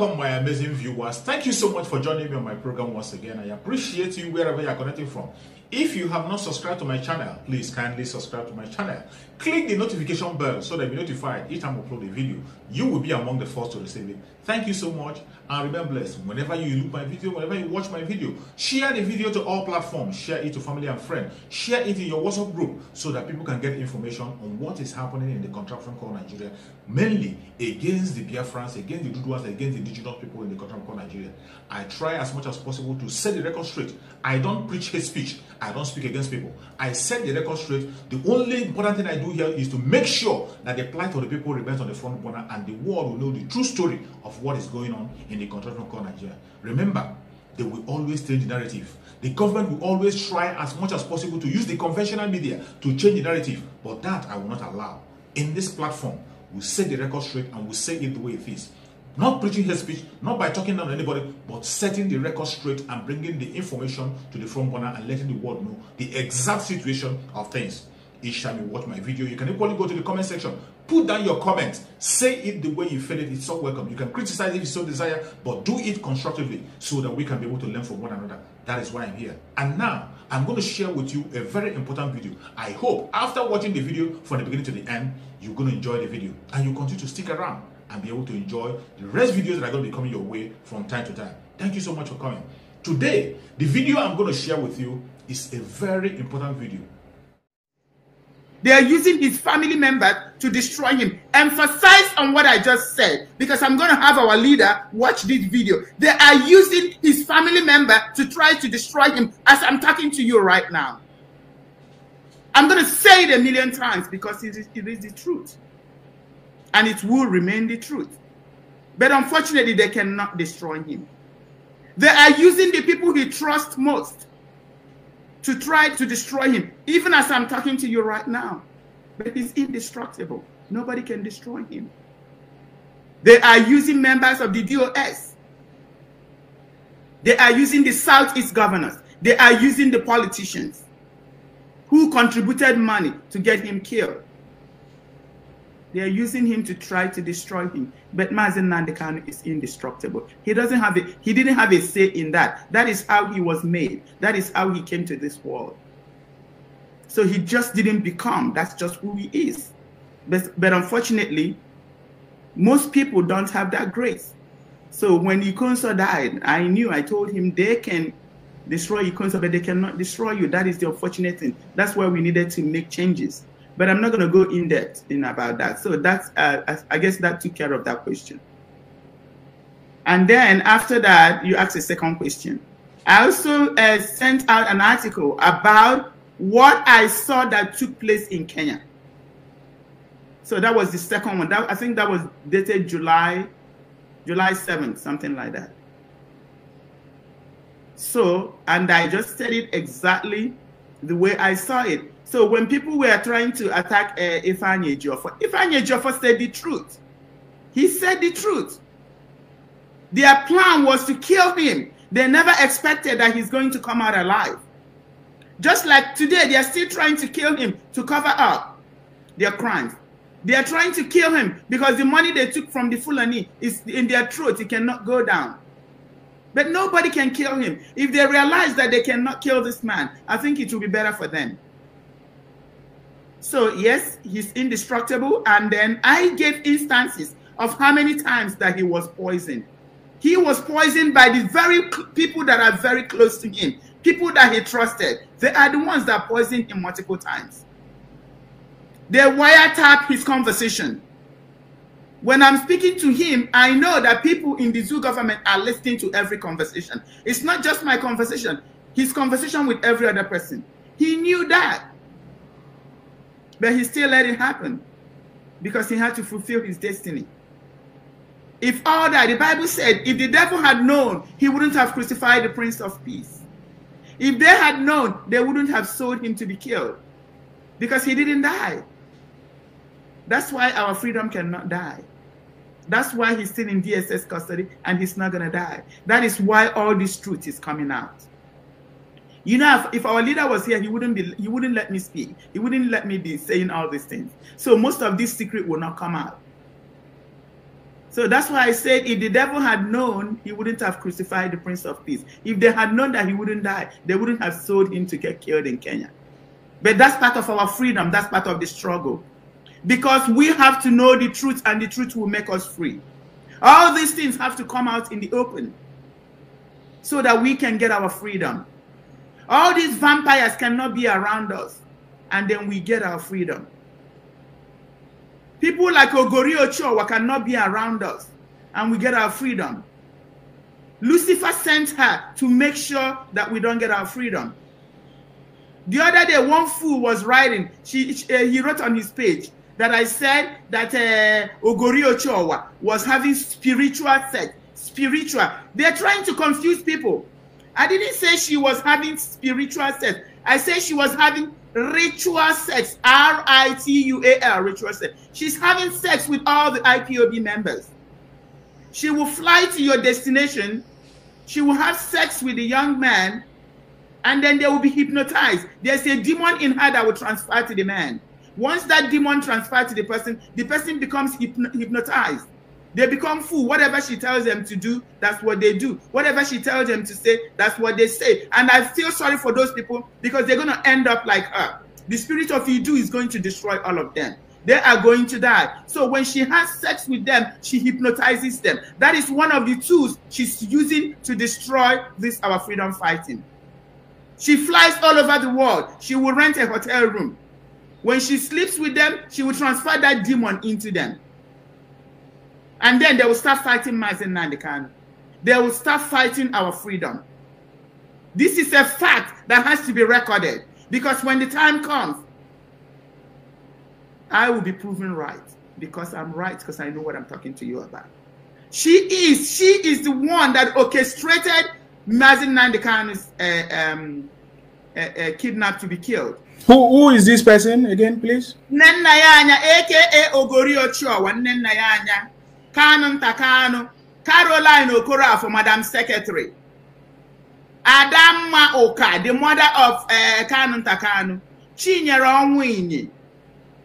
Welcome, my amazing viewers. Thank you so much for joining me on my program once again. I appreciate you wherever you are connecting from. If you have not subscribed to my channel, please kindly subscribe to my channel. Click the notification bell so that you'll be notified each time I upload a video. You will be among the first to receive it. Thank you so much, and remember, blessed. Whenever you look my video, whenever you watch my video, share the video to all platforms. Share it to family and friends. Share it in your WhatsApp group so that people can get information on what is happening in the contraption called Nigeria, mainly against the Biafrans, against the Duduas, against the indigenous people in the contraption called Nigeria. I try as much as possible to set the record straight. I don't preach hate speech. I don't speak against people. I set the record straight. The only important thing I do here is to make sure that the plight of the people remains on the front burner and the world will know the true story of what is going on in the contraption called Nigeria. Remember, they will always change the narrative. The government will always try as much as possible to use the conventional media to change the narrative, but that I will not allow. In this platform, we set the record straight and we say it the way it is. Not preaching hate speech, not by talking down to anybody, but setting the record straight and bringing the information to the front burner and letting the world know the exact situation of things. Each time you watch my video, you can equally go to the comment section, put down your comments, say it the way you feel it. It's so welcome. You can criticize if you so desire, but do it constructively so that we can be able to learn from one another. That is why I'm here. And now, I'm going to share with you a very important video. I hope after watching the video from the beginning to the end, you're going to enjoy the video and you continue to stick around and be able to enjoy the rest videos that are going to be coming your way from time to time. Thank you so much for coming. Today, the video I'm going to share with you is a very important video. They are using his family members to destroy him. Emphasize on what I just said, because I'm going to have our leader watch this video. They are using his family member to try to destroy him as I'm talking to you right now. I'm going to say it a million times because it is the truth. And it will remain the truth. But unfortunately, they cannot destroy him. They are using the people he trusts most to try to destroy him, even as I'm talking to you right now. But he's indestructible. Nobody can destroy him. They are using members of the DOS. They are using the Southeast governors. They are using the politicians who contributed money to get him killed. They are using him to try to destroy him. But Mazi Nnamdi Kanu is indestructible. He didn't have a say in that. That is how he was made. That is how he came to this world. So he just didn't become. That's just who he is. But unfortunately, most people don't have that grace. So when Ikonso died, I told him they can destroy Ikonso, but they cannot destroy you. That is the unfortunate thing. That's why we needed to make changes. But I'm not going to go in depth about that. So that's, I guess that took care of that question. And then after that, you asked a second question. I also sent out an article about what I saw that took place in Kenya. So that was the second one. I think that was dated July 7th, something like that. So, and I just said it exactly the way I saw it. So when people were trying to attack Ifeanyi Ejiofor said the truth. He said the truth. Their plan was to kill him. They never expected that he's going to come out alive. Just like today, they are still trying to kill him to cover up their crimes. They are trying to kill him because the money they took from the Fulani is in their throat. It cannot go down. But nobody can kill him. If they realize that they cannot kill this man, I think it will be better for them. So yes, he's indestructible. And then I gave instances of how many times that he was poisoned. He was poisoned by the very people that are very close to him, people that he trusted. They are the ones that poisoned him multiple times. They wiretap his conversation. When I'm speaking to him, I know that people in the zoo government are listening to every conversation. It's not just my conversation, his conversation with every other person. He knew that. But he still let it happen because he had to fulfill his destiny. If all that, the Bible said, if the devil had known, he wouldn't have crucified the Prince of Peace. If they had known, they wouldn't have sold him to be killed because he didn't die. That's why our freedom cannot die. That's why he's still in DSS custody and he's not going to die. That is why all this truth is coming out. You know, if our leader was here, he wouldn't let me speak. He wouldn't let me be saying all these things. So most of this secret will not come out. So that's why I said if the devil had known, he wouldn't have crucified the Prince of Peace. If they had known that he wouldn't die, they wouldn't have sold him to get killed in Kenya. But that's part of our freedom. That's part of the struggle. Because we have to know the truth, and the truth will make us free. All these things have to come out in the open so that we can get our freedom. All these vampires cannot be around us, and then we get our freedom. People like Ogori Ochoa cannot be around us, and we get our freedom. Lucifer sent her to make sure that we don't get our freedom. The other day, one fool was writing, he wrote on his page that I said that Ogori Ochoa was having spiritual sex. Spiritual. They're trying to confuse people. I didn't say she was having spiritual sex. I said she was having ritual sex. R-I-T-U-A-L, ritual sex. She's having sex with all the IPOB members. She will fly to your destination. She will have sex with the young man, and then they will be hypnotized. There's a demon in her that will transfer to the man. Once that demon transfers to the person becomes hypnotized. They become fool. Whatever she tells them to do, that's what they do. Whatever she tells them to say, that's what they say. And I feel sorry for those people because they're going to end up like her. The spirit of Idu is going to destroy all of them. They are going to die. So when she has sex with them, she hypnotizes them. That is one of the tools she's using to destroy this our freedom fighting. She flies all over the world. She will rent a hotel room. When she sleeps with them, she will transfer that demon into them. And then they will start fighting Mazi Nnamdi Kanu. They will start fighting our freedom. This is a fact that has to be recorded. Because when the time comes, I will be proven right. Because I'm right, because I know what I'm talking to you about. She is the one that orchestrated Mazi Nnamdi Kanu's kidnap to be killed. Who is this person again, please? Nnennayanya, aka Ogori Ochoa, Nnennayanya. Kanu Kanu, Caroline Okora for Madam Secretary. Adamma Oka, the mother of Kanu Kanu. Chinyere Onwinyi.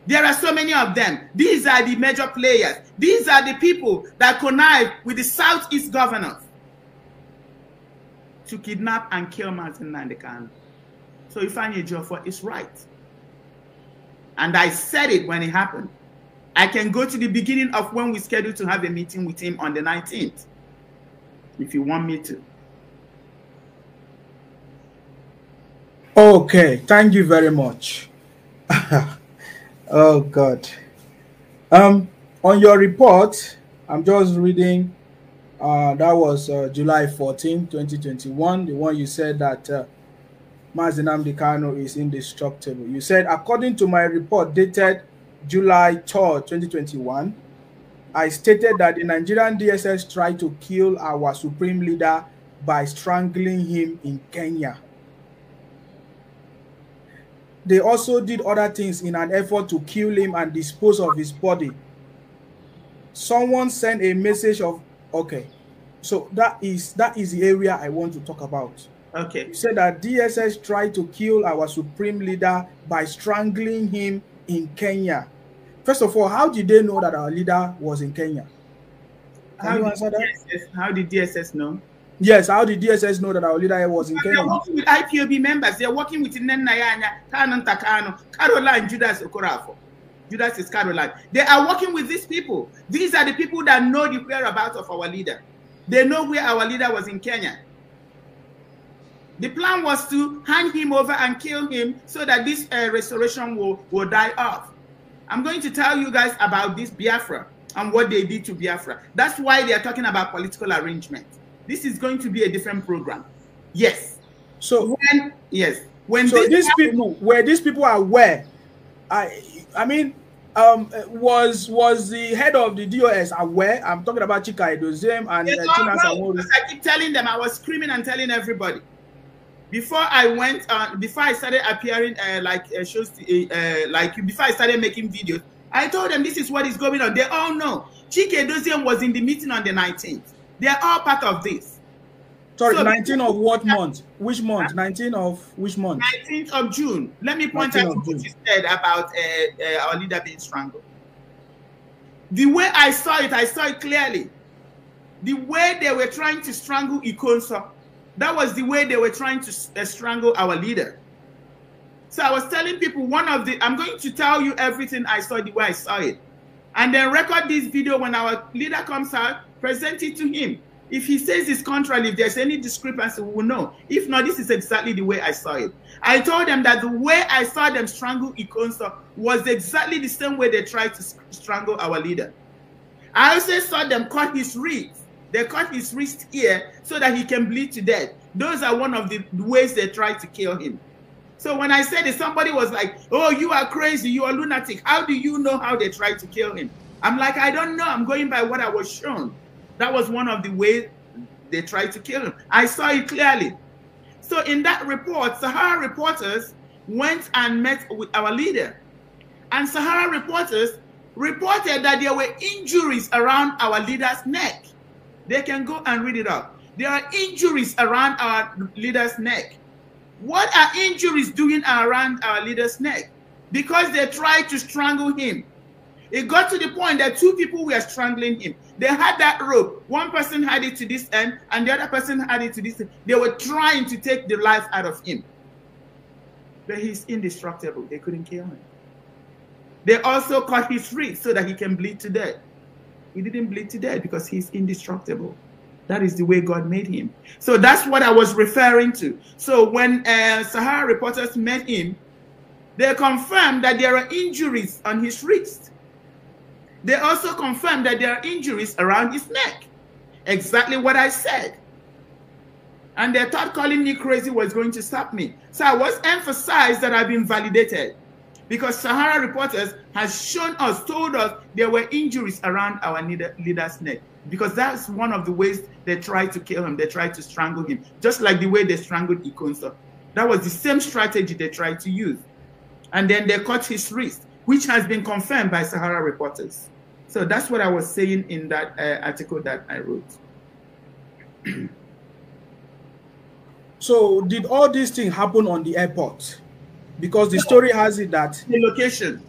There are so many of them. These are the major players. These are the people that connive with the Southeast governors to kidnap and kill Mazi Nnamdi Kanu. So Ifeanyi Ejiofor is right. And I said it when it happened. I can go to the beginning of when we scheduled to have a meeting with him on the 19th, if you want me to. Okay, thank you very much. Oh, God. On your report, I'm just reading, that was July 14, 2021, the one you said that Mazi Nnamdi Kanu is indestructible. You said, according to my report dated July 3rd, 2021, I stated that the Nigerian DSS tried to kill our supreme leader by strangling him in Kenya. They also did other things in an effort to kill him and dispose of his body. Someone sent a message of, okay, so that is the area I want to talk about. Okay. You said that DSS tried to kill our supreme leader by strangling him in Kenya. First of all, how did they know that our leader was in Kenya? Can you answer that? How did DSS know? Yes, how did DSS know that our leader was in Kenya? They're working with IPOB members. They're working with Nnennayanya, Kanu Kanu, Caroline, Judas Okorafo. Judas is Caroline. They are working with these people. These are the people that know the whereabouts of our leader. They know where our leader was in Kenya. The plan was to hand him over and kill him so that this restoration will die off. I'm going to tell you guys about this Biafra and what they did to Biafra. That's why they are talking about political arrangement. This is going to be a different program. Yes. So when so these people are aware. I mean, was the head of the DOS aware? I'm talking about Chika Edoziem and Tina Samori. I keep telling them. I was screaming and telling everybody. Before I went, before I started appearing shows, before I started making videos, I told them this is what is going on. They all know. Chika Edoziem was in the meeting on the 19th. They are all part of this. Sorry, so 19th of what month? Which month? 19th of which month? 19th of June. Let me point out what you said about our leader being strangled. The way I saw it clearly. The way they were trying to strangle Ikonso, that was the way they were trying to strangle our leader. So I was telling people, I'm going to tell you everything I saw, the way I saw it. And then record this video when our leader comes out, present it to him. If he says it's contrary, if there's any discrepancy, we will know. If not, this is exactly the way I saw it. I told them that the way I saw them strangle Ikonso was exactly the same way they tried to strangle our leader. I also saw them cut his wrist. They cut his wrist here so that he can bleed to death. Those are one of the ways they tried to kill him. So when I said it, somebody was like, oh, you are crazy, you are lunatic. How do you know how they tried to kill him? I'm like, I don't know. I'm going by what I was shown. That was one of the ways they tried to kill him. I saw it clearly. So in that report, Sahara reporters went and met with our leader. And Sahara reporters reported that there were injuries around our leader's neck. They can go and read it up. There are injuries around our leader's neck. What are injuries doing around our leader's neck? Because they tried to strangle him. It got to the point that two people were strangling him. They had that rope. One person had it to this end, and the other person had it to this end. They were trying to take the life out of him. But he's indestructible. They couldn't kill him. They also cut his wrist so that he can bleed to death. He didn't bleed to death because he's indestructible. That is the way God made him. So that's what I was referring to. So when Sahara reporters met him, they confirmed that there are injuries on his wrist. They also confirmed that there are injuries around his neck. Exactly what I said. And they thought calling me crazy was going to stop me. So I was emphasized that I've been validated. Because Sahara reporters has shown us, told us there were injuries around our leader's neck. Because that's one of the ways they tried to kill him. They tried to strangle him. Just like the way they strangled Ikonso. That was the same strategy they tried to use. And then they cut his wrist, which has been confirmed by Sahara reporters. So that's what I was saying in that article that I wrote. So did all these things happen on the airport? Because the story has it that... The location.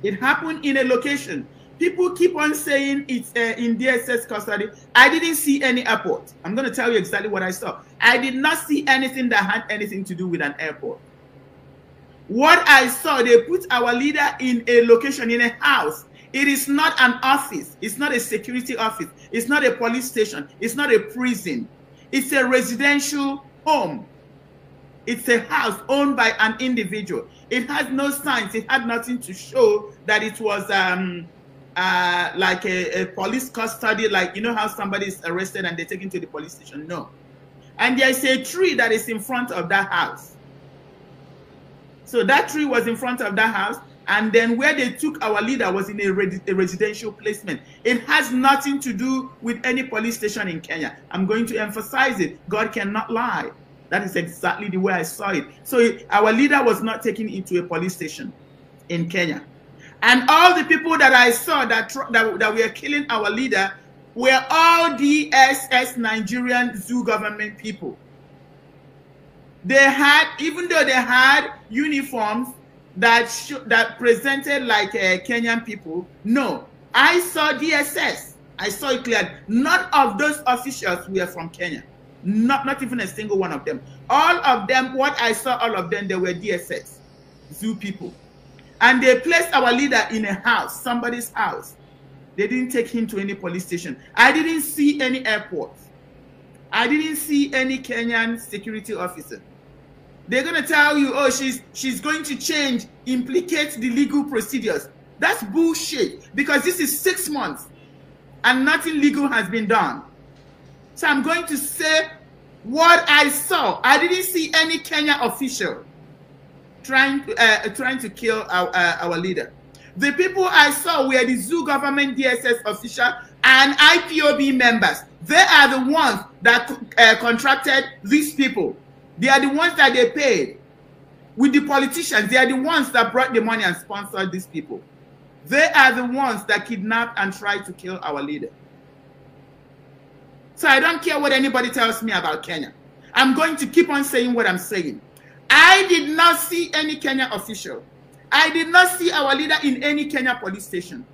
It happened in a location. People keep on saying it's in DSS custody. I didn't see any airport. I'm going to tell you exactly what I saw. I did not see anything that had anything to do with an airport. What I saw, they put our leader in a location, in a house. It is not an office. It's not a security office. It's not a police station. It's not a prison. It's a residential home. It's a house owned by an individual. It has no signs. It had nothing to show that it was like a police custody, like, you know how somebody is arrested and they take him to the police station. No. And there's a tree that is in front of that house. So that tree was in front of that house. And then where they took our leader was in a residential placement. It has nothing to do with any police station in Kenya. I'm going to emphasize it. God cannot lie. That is exactly the way I saw it. So our leader was not taken into a police station in Kenya. And all the people that I saw that were killing our leader were all DSS Nigerian zoo government people. They had, even though they had uniforms that presented like Kenyan people, no. I saw DSS. I saw it clearly. None of those officials were from Kenya. Not even a single one of them. All of them, what I saw, all of them, they were DSS, zoo people. And they placed our leader in a house, somebody's house. They didn't take him to any police station. I didn't see any airport. I didn't see any Kenyan security officer. They're going to tell you, oh, she's going to change, implicate the legal procedures. That's bullshit, because this is 6 months and nothing legal has been done. So I'm going to say what I saw. I didn't see any Kenya official trying to kill our leader. The people I saw were the zoo government DSS official and IPOB members. They are the ones that contracted these people. They are the ones that they paid. With the politicians, they are the ones that brought the money and sponsored these people. They are the ones that kidnapped and tried to kill our leader. So I don't care what anybody tells me about Kenya. I'm going to keep on saying what I'm saying. I did not see any Kenya official. I did not see our leader in any Kenya police station.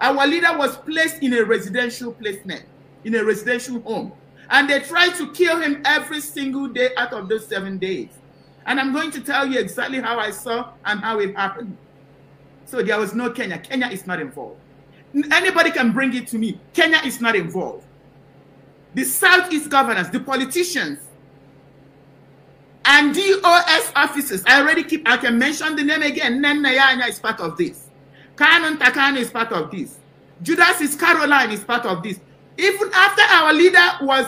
Our leader was placed in a residential placement, in a residential home. And they tried to kill him every single day out of those 7 days. And I'm going to tell you exactly how I saw and how it happened. So there was no Kenya. Kenya is not involved. Anybody can bring it to me. Kenya is not involved. The Southeast governors, the politicians, and DOS officers, I can mention the name again. Nenayanya is part of this. Kanu Kanu is part of this. Judas Caroline is part of this. Even after our leader was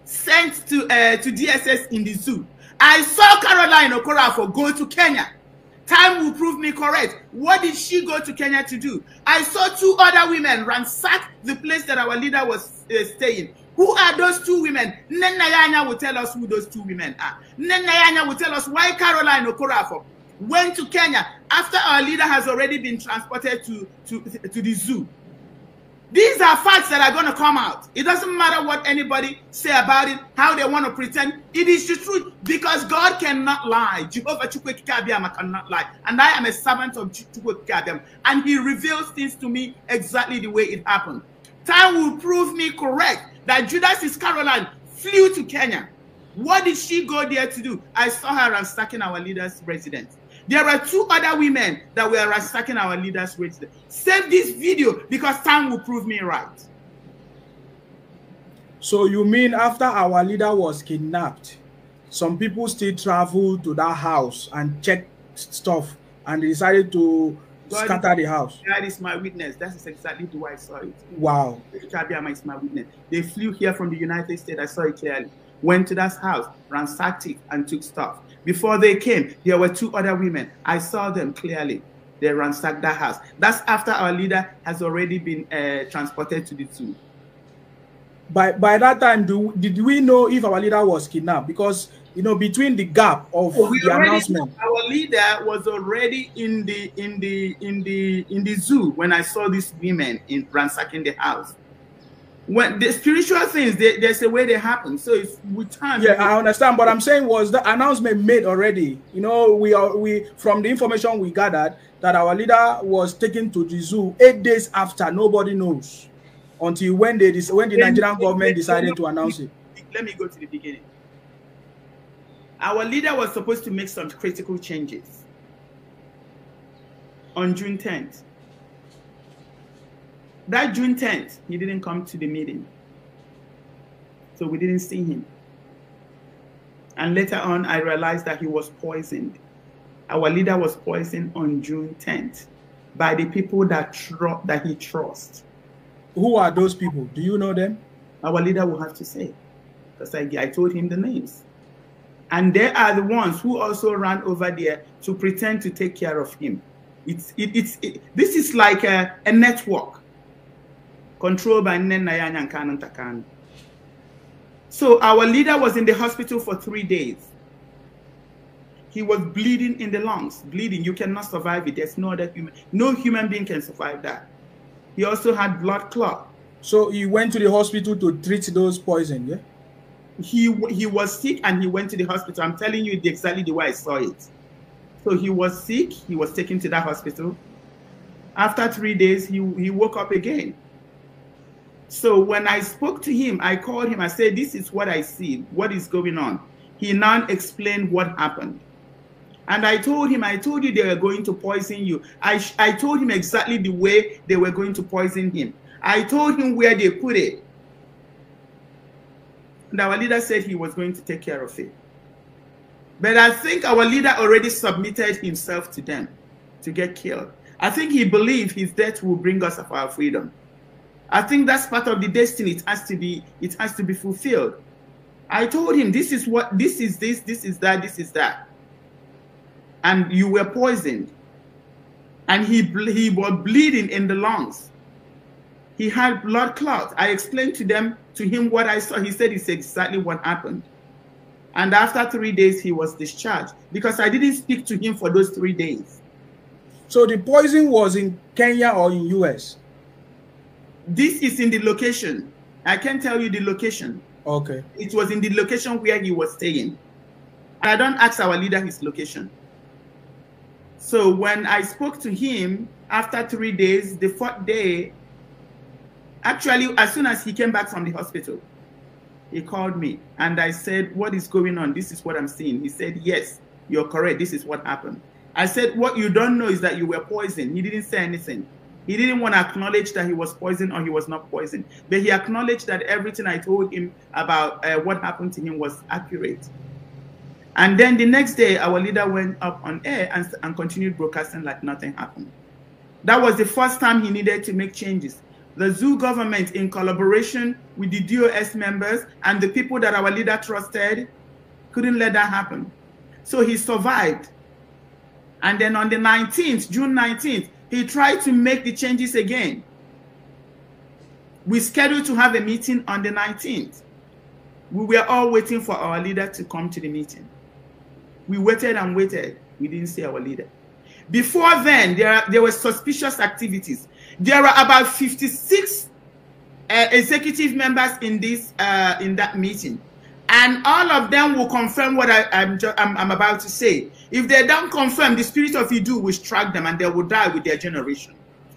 sent to DSS in the zoo, I saw Caroline Okorafor go to Kenya. Time will prove me correct. What did she go to Kenya to do? I saw 2 other women ransack the place that our leader was staying. Who are those 2 women? Nenayanya will tell us who those 2 women are. Nenayanya will tell us why Caroline Okorafor went to Kenya after our leader has already been transported to the zoo. These are facts that are going to come out. It doesn't matter what anybody say about it, how they want to pretend. It is the truth, because God cannot lie. Jehovah Chukwukabiama cannot lie. And I am a servant of Chukwukabiama. And he reveals things to me exactly the way it happened. Time will prove me correct that Judas Caroline flew to Kenya. What did she go there to do? I saw her ransacking our leader's residence. There are 2 other women that were ransacking our leader's residence. Save this video because time will prove me right. So you mean after our leader was kidnapped, some people still traveled to that house and checked stuff and decided to scatter the house? That is my witness. That is exactly the way I saw it. Wow. Kabiama is my witness. They flew here from the United States. I saw it clearly. Went to that house, ransacked it, and took stuff. Before they came, there were 2 other women. I saw them clearly. They ransacked that house. That's after our leader has already been transported to the zoo. By that time, did we know if our leader was kidnapped? Because, you know, between the gap of the announcement, our leader was already in the zoo when I saw these women ransacking the house. When the spiritual things, there's a way they happen. So it's with time. Yeah, I understand. But I'm saying, was the announcement made already? You know, we from the information we gathered that our leader was taken to the zoo 8 days after. Nobody knows until when the Nigerian government decided to announce it. Let me go to the beginning. Our leader was supposed to make some critical changes on June 10th. That June 10th, he didn't come to the meeting. So we didn't see him. And later on, I realized that he was poisoned. Our leader was poisoned on June 10th by the people that he trusts. Who are those people? Do you know them? Our leader will have to say, because I told him the names. And they are the ones who also ran over there to pretend to take care of him. This is like a network controlled by Nenayanya and Kanu. So our leader was in the hospital for 3 days. He was bleeding in the lungs. Bleeding, you cannot survive it. There's no human being can survive that. He also had blood clot. So he went to the hospital to treat those poison, yeah? He was sick and he went to the hospital. I'm telling you exactly the way I saw it. So he was sick. He was taken to that hospital. After 3 days, he woke up again. So when I spoke to him, I called him. I said, this is what I see. What is going on? He now explained what happened. And I told him, I told you they were going to poison you. I told him exactly the way they were going to poison him. I told him where they put it. And our leader said he was going to take care of it. But I think our leader already submitted himself to them to get killed. I think he believed his death will bring us our freedom. I think that's part of the destiny. It has to be fulfilled. I told him, this is what, this is this is that, this is that. And you were poisoned. And he was bleeding in the lungs. He had blood clots. I explained to him what I saw. He said it's exactly what happened. And after 3 days, he was discharged because I didn't speak to him for those 3 days. So the poison was in Kenya or in US? This is in the location. I can't tell you the location. Okay. It was in the location where he was staying. I don't ask our leader his location. So when I spoke to him, After 3 days, the 4th day, actually, as soon as he came back from the hospital, he called me and I said, what is going on? This is what I'm seeing. He said, yes, you're correct. This is what happened. I said, what you don't know is that you were poisoned. He didn't say anything. He didn't want to acknowledge that he was poisoned or he was not poisoned. But he acknowledged that everything I told him about what happened to him was accurate. And then the next day, our leader went up on air and continued broadcasting like nothing happened. That was the first time he needed to make changes. The zoo government, in collaboration with the DOS members and the people that our leader trusted, couldn't let that happen. So he survived. And then on the 19th, June 19th, he tried to make the changes again. We scheduled to have a meeting on the 19th. We were all waiting for our leader to come to the meeting. We waited and waited. We didn't see our leader. Before then, there were suspicious activities. There are about 56 executive members in that meeting, and all of them will confirm what I'm about to say. If they don't confirm, the spirit of Idu will strike them, and they will die with their generation.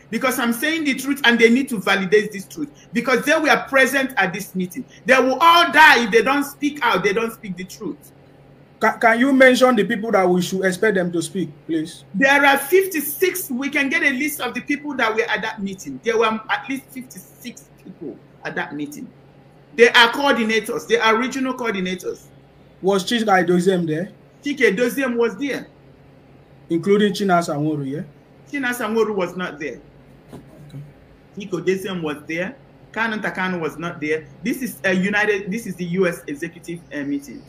Because I'm saying the truth, and they need to validate this truth. Because they were present at this meeting. They will all die if they don't speak out. They don't speak the truth. Can you mention the people that we should expect them to speak, please? There are 56. We can get a list of the people that were at that meeting. There were at least 56 people at that meeting. They are coordinators. They are regional coordinators. Was Chika Doziem there? Chika Doziem was there. Including China Sanworu, yeah? China Sanworu was not there. Okay. Chika Doziem was there. Kanu Takano was not there. This is the US executive meeting.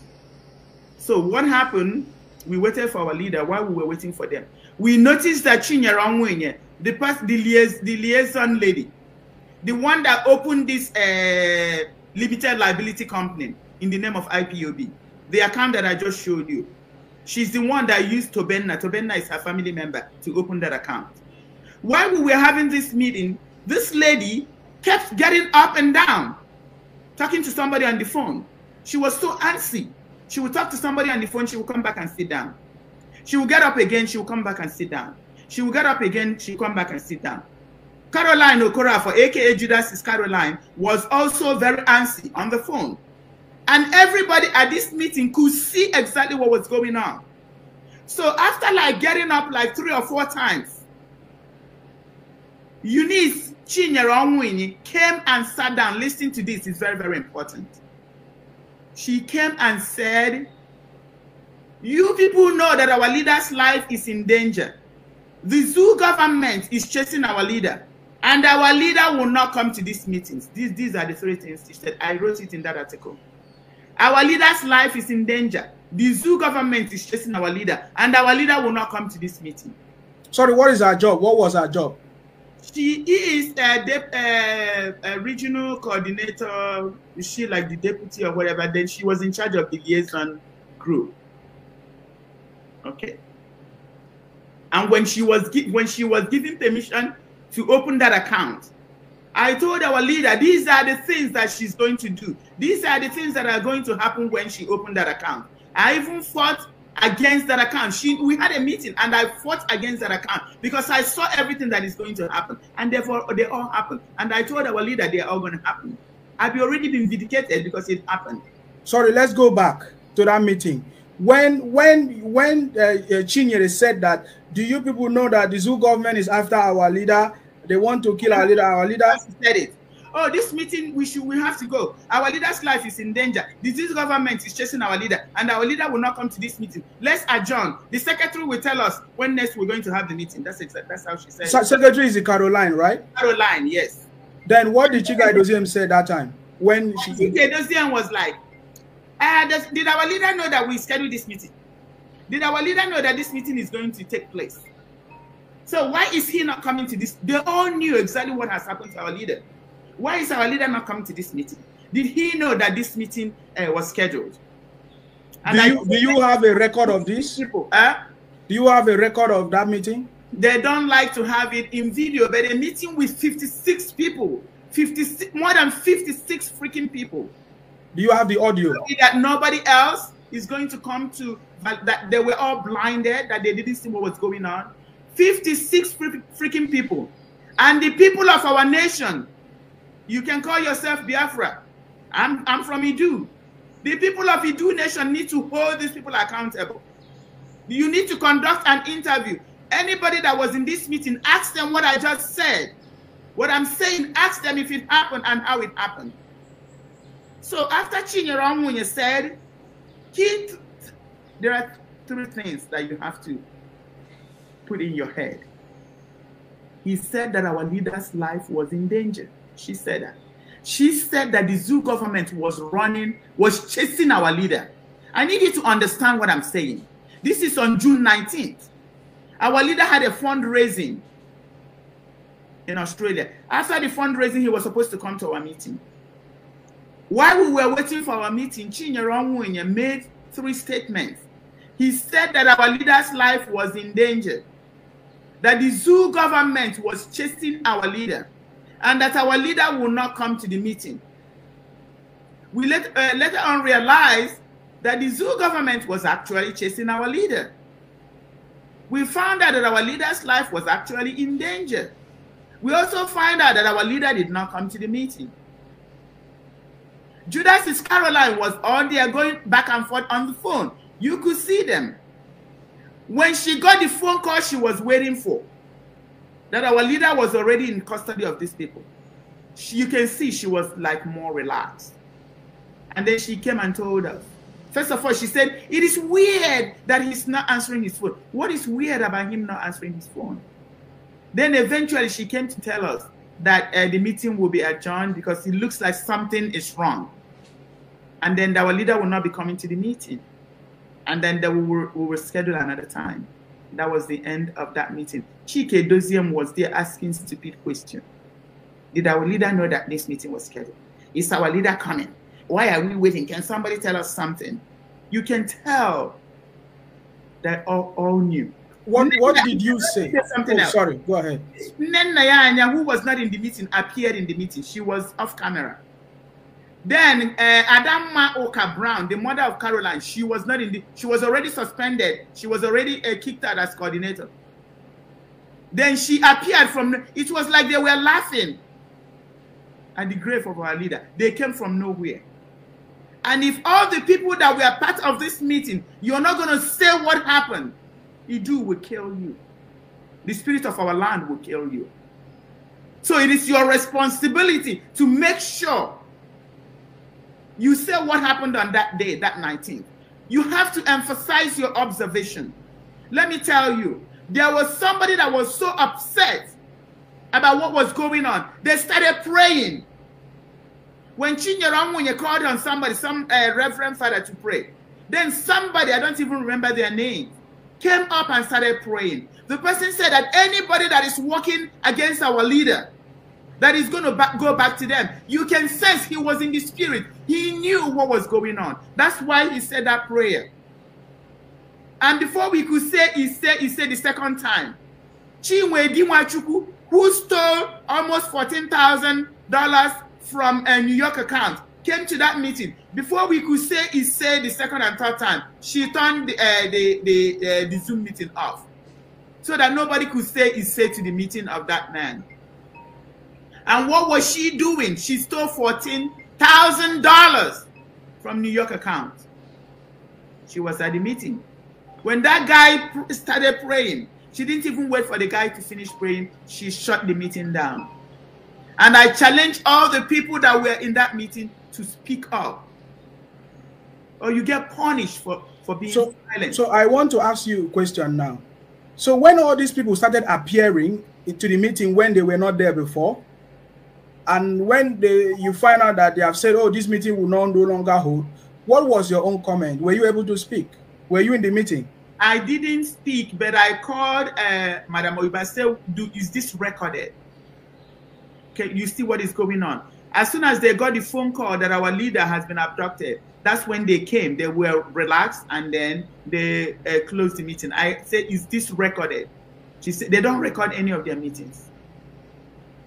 So what happened? We waited for our leader while we were waiting for them. We noticed that Chinyere Onwenye, the liaison lady, the one that opened this limited liability company in the name of IPOB, the account that I just showed you, she's the one that used Tobenna. Tobenna is her family member to open that account. While we were having this meeting, this lady kept getting up and down, talking to somebody on the phone. She was so antsy. She would talk to somebody on the phone, she would come back and sit down. She would get up again, she would come back and sit down. She would get up again, she would come back and sit down. Caroline Okorafor, aka Judas is Caroline, was also very antsy on the phone. And everybody at this meeting could see exactly what was going on. So after like getting up like 3 or 4 times, Eunice Chinyere Onwenye came and sat down. Listen to this, it's very, very important. She came and said, you people know that our leader's life is in danger. The zoo government is chasing our leader, and our leader will not come to these meetings. These are the 3 things she said. I wrote it in that article. Our leader's life is in danger. The zoo government is chasing our leader, and our leader will not come to this meeting. Sorry, what is her job? What was her job? She is a regional coordinator. Is she like the deputy or whatever? Then she was in charge of the liaison group. Okay. And when she was given permission to open that account, I told our leader, these are the things that she's going to do. These are the things that are going to happen when she opened that account. I even fought against that account. We had a meeting and I fought against that account because I saw everything that is going to happen, and therefore they all happened. And I told our leader they are all going to happen. I've already been vindicated because it happened. Sorry, let's go back to that meeting. When Chinyere said that, do you people know that the zoo government is after our leader? They want to kill our leader. Our leader said it. Oh, this meeting we have to go. Our leader's life is in danger. This government is chasing our leader, and our leader will not come to this meeting. Let's adjourn. The secretary will tell us when next we're going to have the meeting. That's it. That's how she said. Secretary is Caroline, right? Caroline, yes. Then what did Chika Doziem say that time? When she Chika Doziem was like, did our leader know that we scheduled this meeting? Did our leader know that this meeting is going to take place? So why is he not coming to this? They all knew exactly what has happened to our leader. Why is our leader not coming to this meeting? Did he know that this meeting was scheduled? And do you have a record of this? People, do you have a record of that meeting? They don't like to have it in video, but a meeting with 56 people, more than 56 freaking people. Do you have the audio? That nobody else is going to come to, that they were all blinded, that they didn't see what was going on. 56 freaking people. And the people of our nation, you can call yourself Biafra. I'm from Idu. The people of Idu nation need to hold these people accountable. You need to conduct an interview. Anybody that was in this meeting, ask them what I just said. What I'm saying, ask them if it happened and how it happened. So after Chinyere Onwunye said, there are 3 things that you have to put in your head. He said that our leader's life was in danger. She said that. She said that the Zoo government was chasing our leader. I need you to understand what I'm saying. This is on June 19th. Our leader had a fundraising in Australia. After the fundraising, he was supposed to come to our meeting. While we were waiting for our meeting, Chinyere Onwunye made 3 statements. He said that our leader's life was in danger, that the Zoo government was chasing our leader, and that our leader will not come to the meeting. We later on realized that the Zoo government was actually chasing our leader. We found out that our leader's life was actually in danger. We also find out that our leader did not come to the meeting. Judas Caroline was on there going back and forth on the phone. You could see them. When she got the phone call she was waiting for, that our leader was already in custody of these people, you can see she was like more relaxed. And then she came and told us. First of all, she said, it is weird that he's not answering his phone. What is weird about him not answering his phone? Then eventually she came to tell us that the meeting will be adjourned because it looks like something is wrong. And then our leader will not be coming to the meeting. And then we will schedule another time. That was the end of that meeting. Chike Doziem was there asking stupid questions. Did our leader know that this meeting was scheduled? Is our leader coming? Why are we waiting? Can somebody tell us something? You can tell that all knew. What did you say? Else. Sorry, go ahead. Nennayanya, who was not in the meeting, appeared in the meeting. She was off camera. Then Adamma Oka Brown, the mother of Caroline, she was not in the. She was already suspended. She was already kicked out as coordinator. Then she appeared from. It was like they were laughing at the grave of our leader. They came from nowhere. And if all the people that were part of this meeting, you're not going to say what happened, Idu will kill you. The spirit of our land will kill you. So it is your responsibility to make sure you say what happened on that day, that 19th. You have to emphasize your observation. Let me tell you, there was somebody that was so upset about what was going on. They started praying. When Chinyere Onwunye called on somebody, some reverend father to pray, then somebody, I don't even remember their name, came up and started praying. The person said that anybody that is working against our leader, that is going to go back to them. You can sense he was in the spirit. He knew what was going on. That's why he said that prayer. And before we could say, he said the second time, Chinwe Dimwachuku, who stole almost $14,000 from a New York account, came to that meeting. Before we could say, he said the second and third time, she turned the Zoom meeting off, so that nobody could say he said to the meeting of that man. And what was she doing? She stole $14,000 from New York account. She was at the meeting. When that guy started praying, she didn't even wait for the guy to finish praying. She shut the meeting down. And I challenge all the people that were in that meeting to speak up, or you get punished for being silent. So I want to ask you a question now. So when all these people started appearing into the meeting when they were not there before, and when you find out that they have said, oh, this meeting will no longer hold, what was your own comment? Were you able to speak? Were you in the meeting? I didn't speak, but I called Madam Oiba, said, is this recorded? Okay, you see what is going on. As soon as they got the phone call that our leader has been abducted, that's when they came. They were relaxed, and then they closed the meeting. I said, is this recorded? She said, they don't record any of their meetings.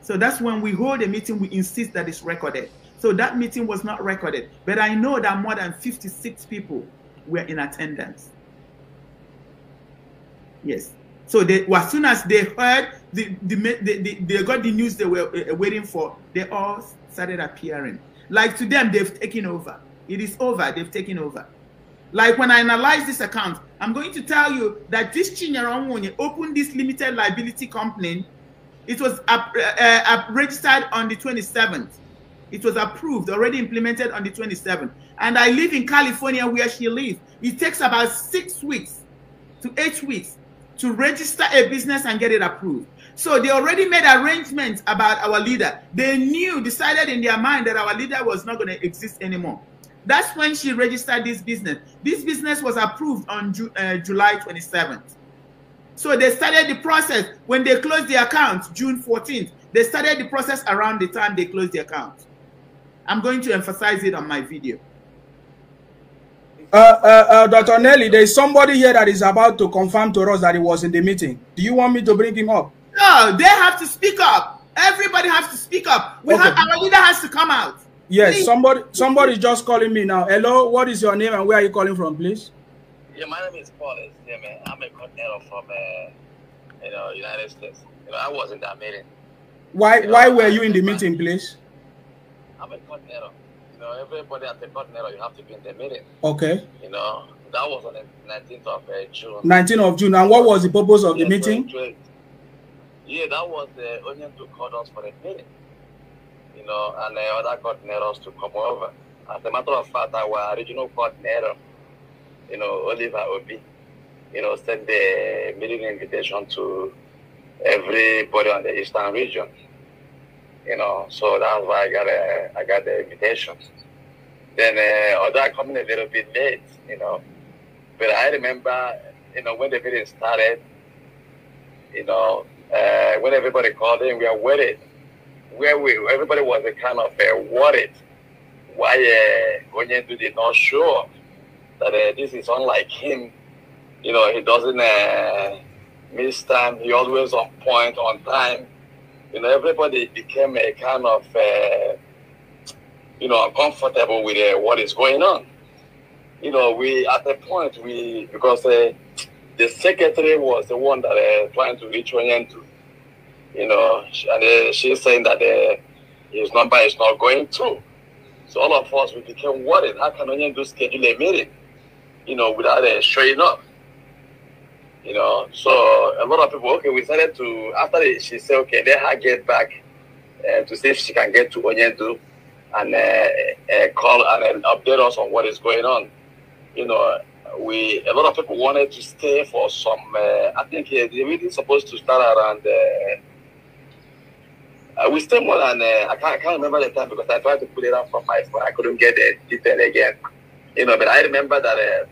So that's when we hold a meeting, we insist that it's recorded. So that meeting was not recorded. But I know that more than 56 people were in attendance. Yes. So as soon as they heard, they got the news they were waiting for, they all started appearing. Like to them, they've taken over. It is over. They've taken over. Like when I analyze this account, I'm going to tell you that this Chinyere opened this limited liability company. It was registered on the 27th. It was approved, already implemented on the 27th. And I live in California where she lives. It takes about 6 weeks to 8 weeks to register a business and get it approved. So they already made arrangements about our leader. They decided in their mind that our leader was not going to exist anymore. That's when she registered this business. This business was approved on July 27th. So they started the process when they closed the account, June 14th. They started the process around the time they closed the account. I'm going to emphasize it on my video. Dr. Nelly, there is somebody here that is about to confirm to us that he was in the meeting. Do you want me to bring him up? No, they have to speak up. Everybody has to speak up. Our leader has to come out. Yes, please. Somebody is just calling me now. Hello, what is your name and where are you calling from, please? Yeah, my name is Paul. Yeah, man. I'm a coordinator from United States. I was in that meeting. Why were you in the meeting, please? I'm a coordinator. Everybody at the coordinator, you have to be in the meeting. Okay. That was on the 19th of June. 19th of June. And what was the purpose of the meeting? Yeah, that was the Onion to call us for a meeting. And other coordinators to come over. As a matter of fact, our regional coordinator, Oliver Obi, sent the meeting invitation to everybody on the Eastern region. So that's why I got the invitation. Then other coming a little bit late, but I remember, when the meeting started, when everybody called in, we were worried. Everybody was a kind of worried why Onyendu did not show up. That this is unlike him. He doesn't miss time. He always on point, on time. Everybody became a kind of, uncomfortable with what is going on. We at the point because the secretary was the one that trying to reach Onyendu. And she's saying that his number is not going through. So all of us, we became worried. How can Onyendu schedule a meeting, without showing up? So a lot of people, we started to, after she said, okay, let her get back to see if she can get to Onyendu and call and update us on what is going on. A lot of people wanted to stay for some, I think the meeting is supposed to start around, we stayed more than, I can't remember the time because I tried to put it up from my phone. I couldn't get the detail again. But I remember that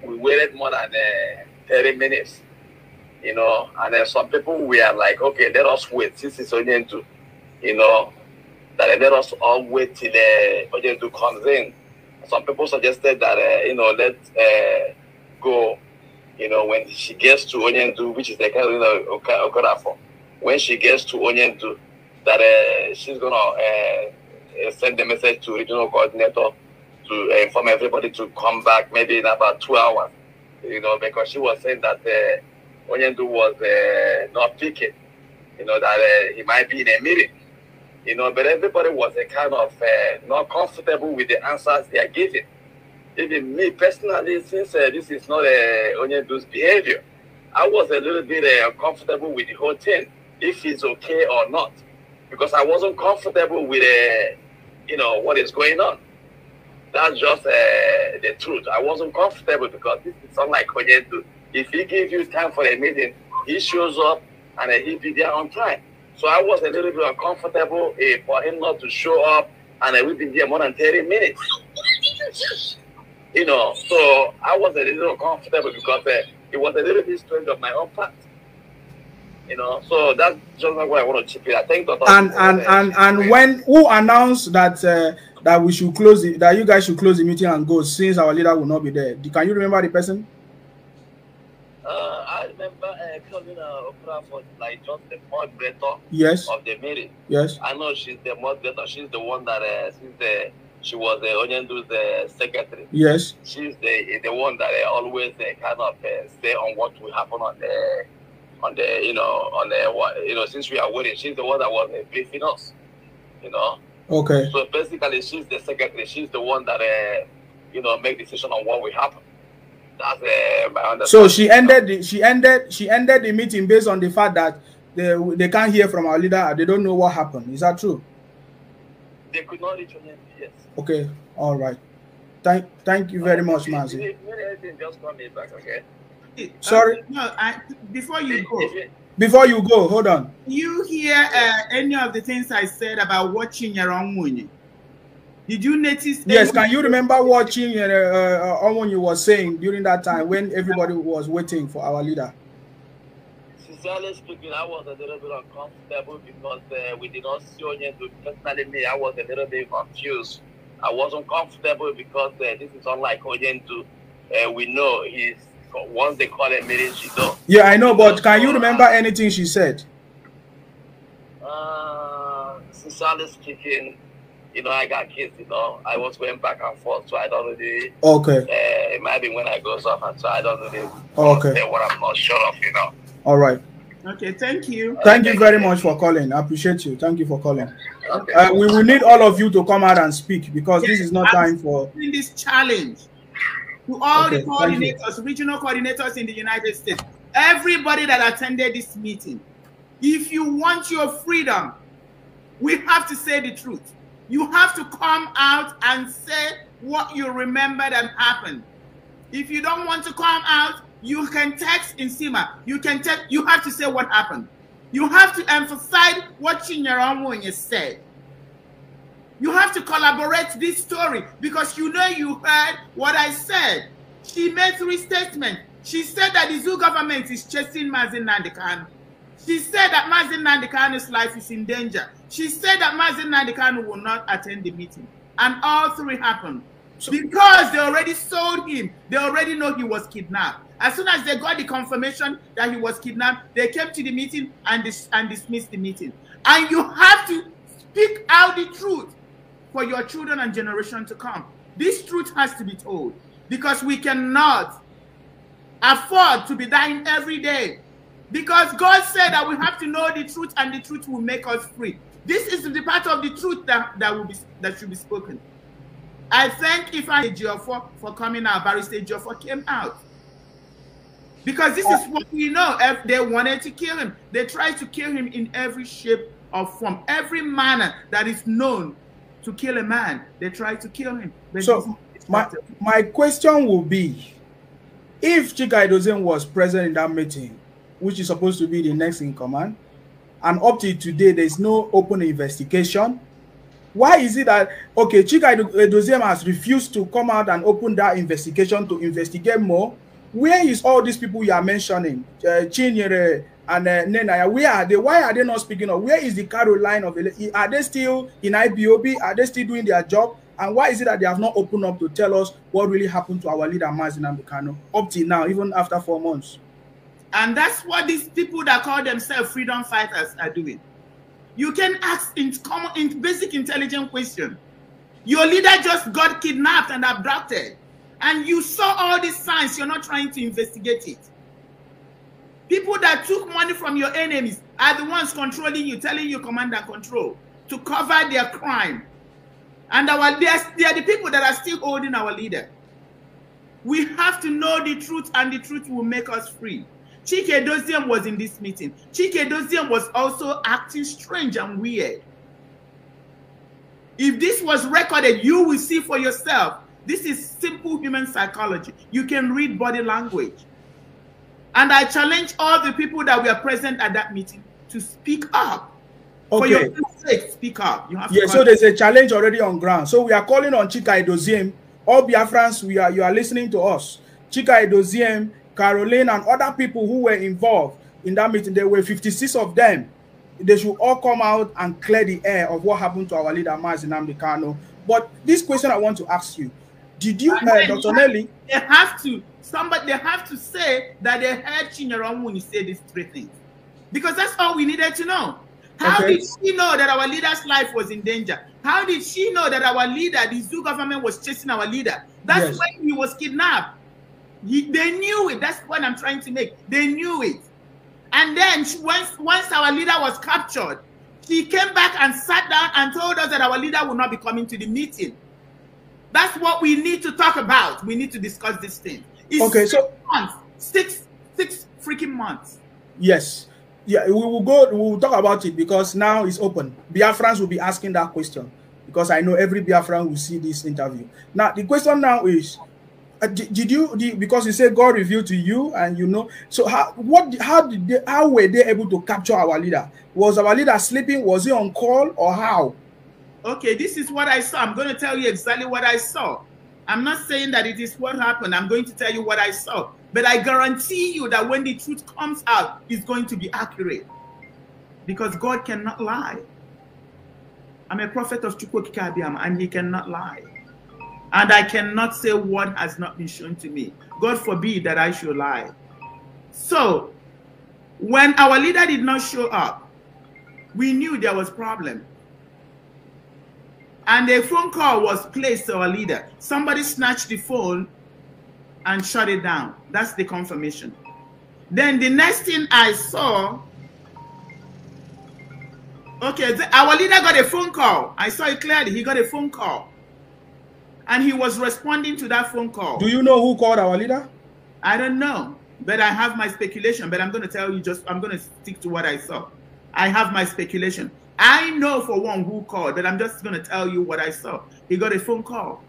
we waited more than 30 minutes, and then some people were like, okay, let us wait. Since it's Onyendu, that let us all wait till Onyendu comes in. Some people suggested that, let's go, when she gets to Onyendu, which is the kind of Okorafo. When she gets to Onyendu, that she's going to send the message to regional coordinator to inform everybody to come back maybe in about 2 hours. Because she was saying that Onyendu was not picking, that he might be in a meeting, but everybody was a kind of not comfortable with the answers they are giving. Even me personally, since this is not Onyendu's behavior, I was a little bit uncomfortable with the whole thing, if it's okay or not, because I wasn't comfortable with, what is going on. That's just the truth. I wasn't comfortable because this is unlike Onyendu. If he gives you time for a meeting, he shows up and he'll be there on time. So I was a little bit uncomfortable for him not to show up and we've been there more than 30 minutes. So I was a little uncomfortable because it was a little bit strange on my own part. So that's just not what I want to chip in. I think and when who announced that that we should close it, that you guys should close the meeting and go since our leader will not be there? Can you remember the person? I remember calling Oprah for like just the moderator of the meeting. Yes. I know she's the moderator. She's the one that she was the Onyendu's secretary. Yes. She's the one that always kind of say on what will happen on on the, you know, on the what, you know, since we are waiting, she's the one that was briefing us, you know. Okay. So basically, she's the secretary. She's the one that, you know, make decision on what will happen. That's my understanding. So she ended the meeting based on the fact that they can't hear from our leader. They don't know what happened. Is that true? They could not reach him. Yes. Okay. All right. Thank you very much, Mazi. If you need anything, just call me back, okay? Sorry. No, before you go. Before you go, hold on. You hear any of the things I said about watching your own money? Did you notice? Yes, can you remember watching what you was saying during that time when everybody was waiting for our leader? Sincerely speaking, I was a little bit uncomfortable because we did not see Onye to personally me. I was a little bit confused. I wasn't comfortable because this is unlike Onye to. We know he's once they call a meeting, she does. Yeah, I know, but can you remember anything she said? Sincerely speaking, you know, I got kids, you know. I was going back and forth, so I don't really. Okay. It might be when I go off, and so I don't really. Okay. Say what I'm not sure of, you know. All right. Okay, thank you. Thank you very much for calling. I appreciate you. Thank you for calling. Okay. We will need all of you to come out and speak because this is not time for this challenge to all the Okay, coordinators, regional coordinators in the United States, everybody that attended this meeting. If you want your freedom, we have to say the truth. You have to come out and say what you remembered and happened. If you don't want to come out, you can text in Sima. You can text. You have to say what happened. You have to emphasize what Chinyere said. You have to collaborate this story because you know you heard what I said. She made 3 statements. She said that the zoo government is chasing Mazi Nnamdi Kanu. She said that Mazi Nnamdi Kanu's life is in danger. She said that Mazi Nnamdi Kanu will not attend the meeting. And all 3 happened. Because they already sold him. They already know he was kidnapped. As soon as they got the confirmation that he was kidnapped, they came to the meeting and dismissed the meeting. And you have to speak out the truth for your children and generation to come. This truth has to be told because we cannot afford to be dying every day. Because God said that we have to know the truth and the truth will make us free. This is the part of the truth that should be spoken. I thank Ifeanyi Ejiofor for coming out. Barrister Ejiofor came out. Because this is what we know. If they wanted to kill him, they tried to kill him in every shape or form. Every manner that is known to kill a man, they tried to kill him. But so my question will be, if Chika Edoziem was present in that meeting, which is supposed to be the next in command, and up to today, there's no open investigation, why is it that, okay, Chika Edoziem has refused to come out and open that investigation to investigate more? Where is all these people you are mentioning, Chinyere and Nenaya? Where are they? Why are they not speaking up? Where is the Caroline of? Are they still in IPOB? Are they still doing their job? And why is it that they have not opened up to tell us what really happened to our leader Mazi Nnamdi Kanu up till now, even after 4 months? And that's what these people that call themselves freedom fighters are doing. You can ask in basic intelligent question. Your leader just got kidnapped and abducted. And you saw all these signs, you're not trying to investigate it. People that took money from your enemies are the ones controlling you, telling you command and control to cover their crime. And they are the people that are still holding our leader. We have to know the truth, and the truth will make us free. Chika Edoziem was in this meeting. Chika Edoziem was also acting strange and weird. If this was recorded, you will see for yourself. This is simple human psychology. You can read body language. And I challenge all the people that were present at that meeting to speak up. Okay. For your sake, speak up. You have to so there's a challenge already on ground. So we are calling on Chika Edoziem. All Biafrans, you are listening to us. Chika Edoziem, Caroline, and other people who were involved in that meeting. There were 56 of them. They should all come out and clear the air of what happened to our leader, Mazi Nnamdi Kanu. But this question I want to ask you. Did you, Dr. Nelly? They have to say that they heard Chinyere when you say these 3 things. Because that's all we needed to know. How did she know that our leader's life was in danger? How did she know that our leader, the zoo government, was chasing our leader? That's when he was kidnapped. They knew it. That's what I'm trying to make. They knew it. And then once our leader was captured, she came back and sat down and told us that our leader will not be coming to the meeting. That's what we need to talk about. We need to discuss this thing. It's okay, so 6 freaking months. Yes. Yeah, we will talk about it because now it's open. Biafrans will be asking that question because I know every Biafran will see this interview. Now, the question now is, because you said God revealed to you and you know, so how were they able to capture our leader? Was our leader sleeping? Was he on call or how? Okay, this is what I saw. I'm going to tell you exactly what I saw. I'm not saying that it is what happened. I'm going to tell you what I saw. But I guarantee you that when the truth comes out, it's going to be accurate. Because God cannot lie. I'm a prophet of Chuks and he cannot lie. And I cannot say what has not been shown to me. God forbid that I should lie. So, when our leader did not show up, we knew there was a problem. And a phone call was placed to our leader. Somebody snatched the phone and shut it down. That's the confirmation. Then the next thing I saw, okay, our leader got a phone call. I saw it clearly. He got a phone call. And he was responding to that phone call. Do you know who called our leader? I don't know. But I have my speculation. But I'm going to tell you I'm going to stick to what I saw. I have my speculation. I know for one who called, but I'm just going to tell you what I saw. He got a phone call.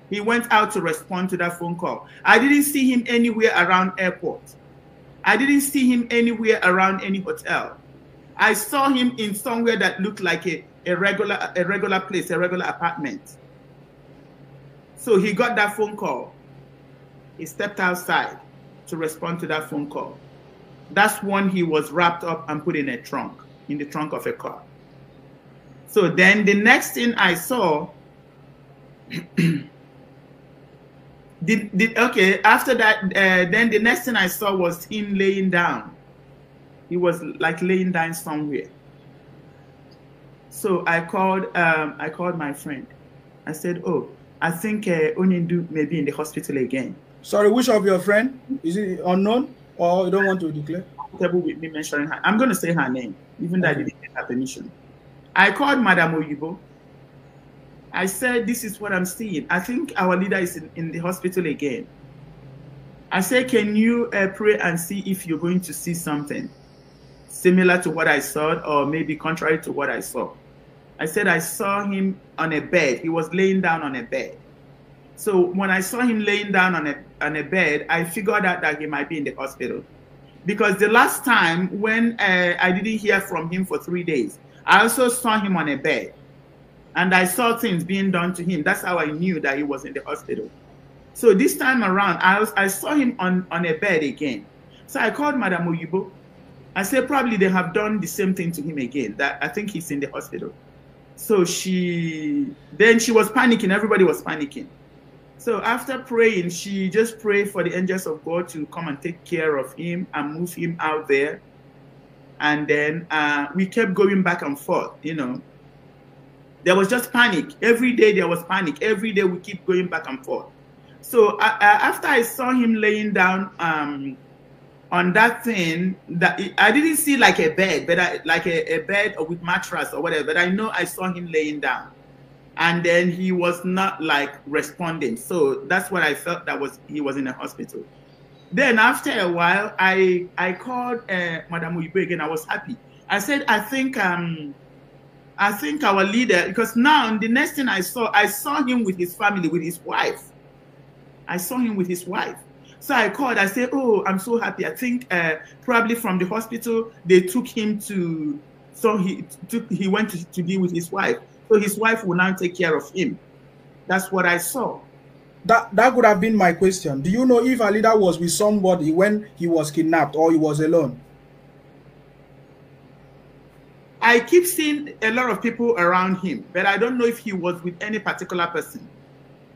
He went out to respond to that phone call. I didn't see him anywhere around airport. I didn't see him anywhere around any hotel. I saw him in somewhere that looked like a regular place, a regular apartment. So he got that phone call. He stepped outside to respond to that phone call. That's when he was wrapped up and put in the trunk of a car. So then the next thing I saw, after that, then the next thing I saw was him laying down. He was like laying down somewhere. So I called my friend. I said, oh, I think Onyindu may be in the hospital again. Sorry, which of your friend? Is it unknown or you don't want to declare? With me mentioning her. I'm going to say her name, even though I didn't get her permission. I called Madam Oyibo. I said, this is what I'm seeing. I think our leader is in the hospital again. I said, can you pray and see if you're going to see something similar to what I saw or maybe contrary to what I saw? I said, I saw him on a bed. He was laying down on a bed. So when I saw him laying down on a bed, I figured out that he might be in the hospital. Because the last time when I didn't hear from him for 3 days, I also saw him on a bed. And I saw things being done to him. That's how I knew that he was in the hospital. So this time around, I saw him on a bed again. So I called Madam Oyibo. I said, probably they have done the same thing to him again, that I think he's in the hospital. So she was panicking. Everybody was panicking. So after praying, she just prayed for the angels of God to come and take care of him and move him out there. And then we kept going back and forth, you know. There was just panic. Every day there was panic. Every day we keep going back and forth. So after I saw him laying down on that thing, that I didn't see like a bed, but like a bed or with mattress or whatever. But I know I saw him laying down. And then he was not like responding. So that's what I felt he was in a hospital. Then after a while, I called Madam Oyibo again. I was happy. I said, I think our leader, because now the next thing I saw him with his family, with his wife. I saw him with his wife. So I called, I said, oh, I'm so happy. I think probably from the hospital, they took him to, so he went to be with his wife. So his wife will now take care of him. That's what I saw. That could have been my question. Do you know if our leader was with somebody when he was kidnapped or he was alone? I keep seeing a lot of people around him, but I don't know if he was with any particular person.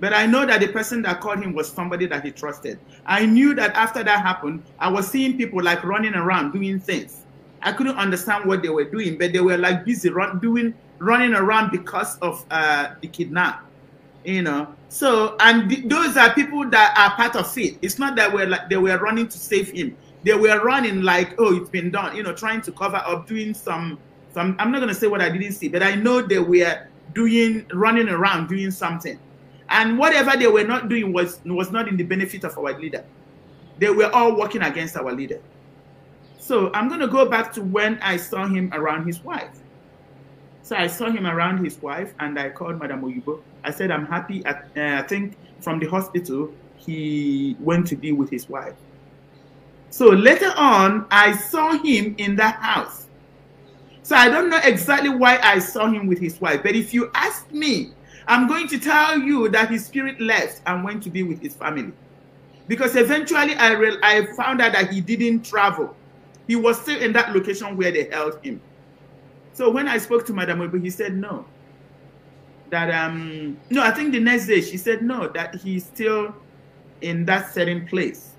But I know that the person that called him was somebody that he trusted. I knew that after that happened, I was seeing people like running around doing things. I couldn't understand what they were doing, but they were like busy running around because of the kidnap, you know. So, and those are people that are part of it. It's not that they were running to save him. they were running like, oh, it's been done, you know, trying to cover up, doing some, I'm not going to say what I didn't see, but I know they were running around, doing something. And whatever they were not doing was not in the benefit of our leader. They were all working against our leader. So I'm going to go back to when I saw him around his wife. So I saw him around his wife, and I called Madam Oyibo. I said, I'm happy. I think from the hospital, he went to be with his wife. So later on, I saw him in that house. So I don't know exactly why I saw him with his wife. But if you ask me, I'm going to tell you that his spirit left and went to be with his family. Because eventually I found out that he didn't travel. He was still in that location where they held him. So when I spoke to Madam Oyibo, he said no. That, no, I think the next day she said no, that he's still in that certain place.